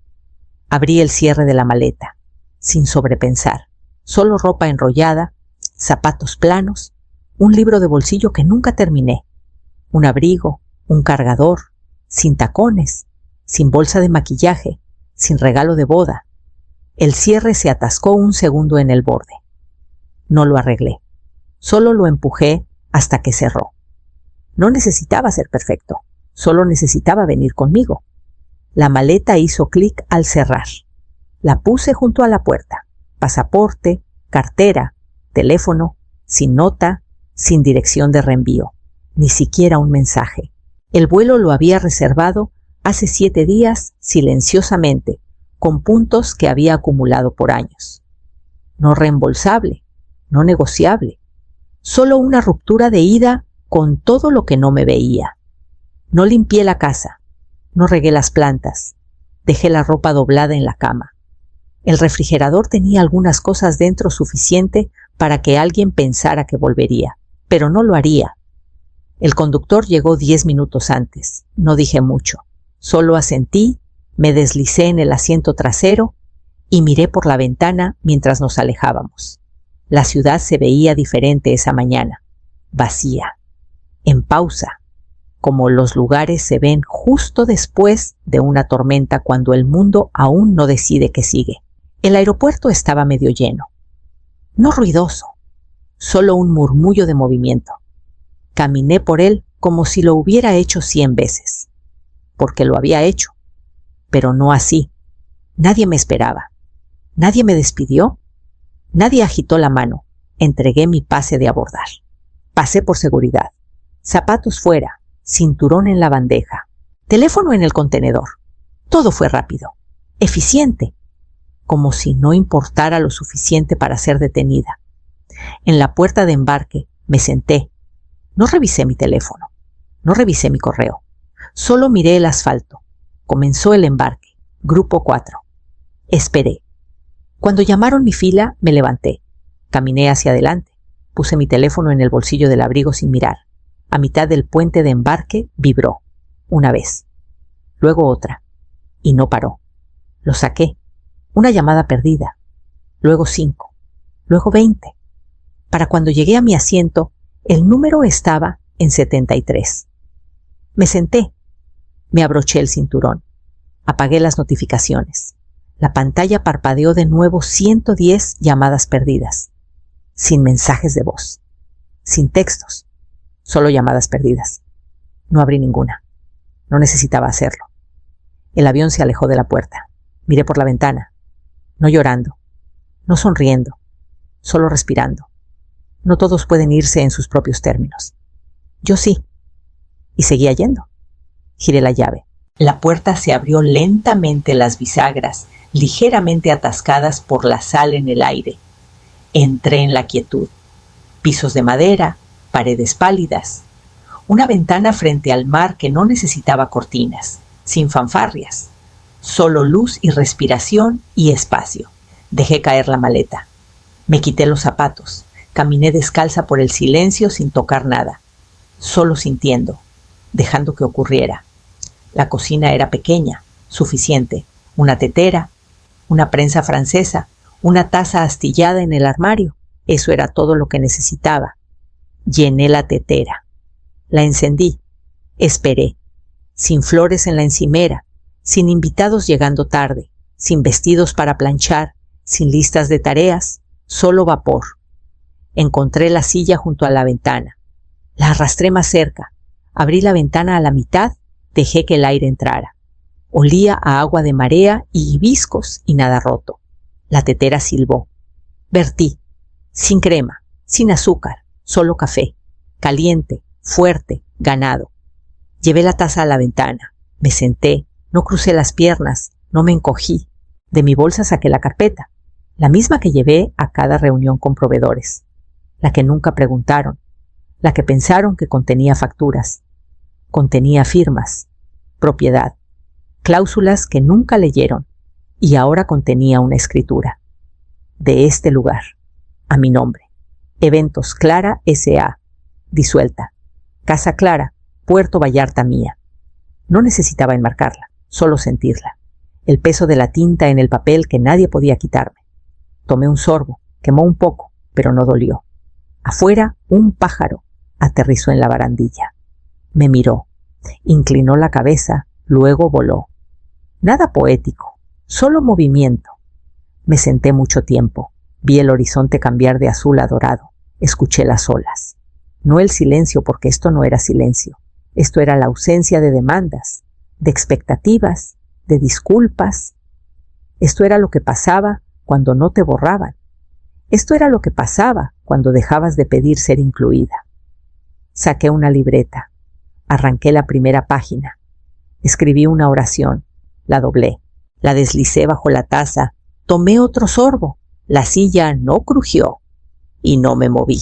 Abrí el cierre de la maleta, sin sobrepensar. Solo ropa enrollada, zapatos planos, un libro de bolsillo que nunca terminé, un abrigo, un cargador, sin tacones, sin bolsa de maquillaje, sin regalo de boda. El cierre se atascó un segundo en el borde. No lo arreglé, solo lo empujé hasta que cerró. No necesitaba ser perfecto. Solo necesitaba venir conmigo. La maleta hizo clic al cerrar. La puse junto a la puerta. Pasaporte, cartera, teléfono, sin nota, sin dirección de reenvío. Ni siquiera un mensaje. El vuelo lo había reservado hace 7 días silenciosamente, con puntos que había acumulado por años. No reembolsable, no negociable. Solo una ruptura de ida con todo lo que no me veía. No limpié la casa, no regué las plantas, dejé la ropa doblada en la cama. El refrigerador tenía algunas cosas dentro suficiente para que alguien pensara que volvería, pero no lo haría. El conductor llegó 10 minutos antes. No dije mucho, solo asentí, me deslicé en el asiento trasero y miré por la ventana mientras nos alejábamos. La ciudad se veía diferente esa mañana, vacía, en pausa, como los lugares se ven justo después de una tormenta cuando el mundo aún no decide qué sigue. El aeropuerto estaba medio lleno. No ruidoso, solo un murmullo de movimiento. Caminé por él como si lo hubiera hecho 100 veces. Porque lo había hecho, pero no así. Nadie me esperaba. Nadie me despidió. Nadie agitó la mano. Entregué mi pase de abordar. Pasé por seguridad. Zapatos fuera. Cinturón en la bandeja, teléfono en el contenedor. Todo fue rápido, eficiente, como si no importara lo suficiente para ser detenida. En la puerta de embarque me senté. No revisé mi teléfono, no revisé mi correo. Solo miré el asfalto. Comenzó el embarque, grupo 4. Esperé. Cuando llamaron mi fila, me levanté. Caminé hacia adelante. Puse mi teléfono en el bolsillo del abrigo sin mirar. A mitad del puente de embarque vibró, una vez, luego otra, y no paró. Lo saqué. Una llamada perdida. Luego 5. Luego 20. Para cuando llegué a mi asiento, el número estaba en 73. Me senté. Me abroché el cinturón. Apagué las notificaciones. La pantalla parpadeó de nuevo 110 llamadas perdidas. Sin mensajes de voz. Sin textos. Solo llamadas perdidas. No abrí ninguna. No necesitaba hacerlo. El avión se alejó de la puerta. Miré por la ventana. No llorando. No sonriendo. Solo respirando. No todos pueden irse en sus propios términos. Yo sí. Y seguía yendo. Giré la llave. La puerta se abrió lentamente, las bisagras, ligeramente atascadas por la sal en el aire. Entré en la quietud. Pisos de madera, paredes pálidas. Una ventana frente al mar que no necesitaba cortinas, sin fanfarrias. Solo luz y respiración y espacio. Dejé caer la maleta. Me quité los zapatos. Caminé descalza por el silencio sin tocar nada. Solo sintiendo, dejando que ocurriera. La cocina era pequeña, suficiente. Una tetera, una prensa francesa, una taza astillada en el armario. Eso era todo lo que necesitaba. Llené la tetera. La encendí. Esperé. Sin flores en la encimera, sin invitados llegando tarde, sin vestidos para planchar, sin listas de tareas, solo vapor. Encontré la silla junto a la ventana. La arrastré más cerca. Abrí la ventana a la mitad, dejé que el aire entrara. Olía a agua de marea y hibiscos y nada roto. La tetera silbó. Vertí. Sin crema, sin azúcar, solo café. Caliente, fuerte, ganado. Llevé la taza a la ventana. Me senté. No crucé las piernas. No me encogí. De mi bolsa saqué la carpeta. La misma que llevé a cada reunión con proveedores. La que nunca preguntaron. La que pensaron que contenía facturas. Contenía firmas. Propiedad. Cláusulas que nunca leyeron. Y ahora contenía una escritura. De este lugar. A mi nombre. Eventos Clara S.A. Disuelta. Casa Clara, Puerto Vallarta mía. No necesitaba enmarcarla, solo sentirla. El peso de la tinta en el papel que nadie podía quitarme. Tomé un sorbo, quemó un poco, pero no dolió. Afuera, un pájaro aterrizó en la barandilla. Me miró, inclinó la cabeza, luego voló. Nada poético, solo movimiento. Me senté mucho tiempo. Vi el horizonte cambiar de azul a dorado. Escuché las olas. No el silencio, porque esto no era silencio. Esto era la ausencia de demandas, de expectativas, de disculpas. Esto era lo que pasaba cuando no te borraban. Esto era lo que pasaba cuando dejabas de pedir ser incluida. Saqué una libreta. Arranqué la primera página. Escribí una oración. La doblé. La deslicé bajo la taza. Tomé otro sorbo. La silla no crujió y no me moví.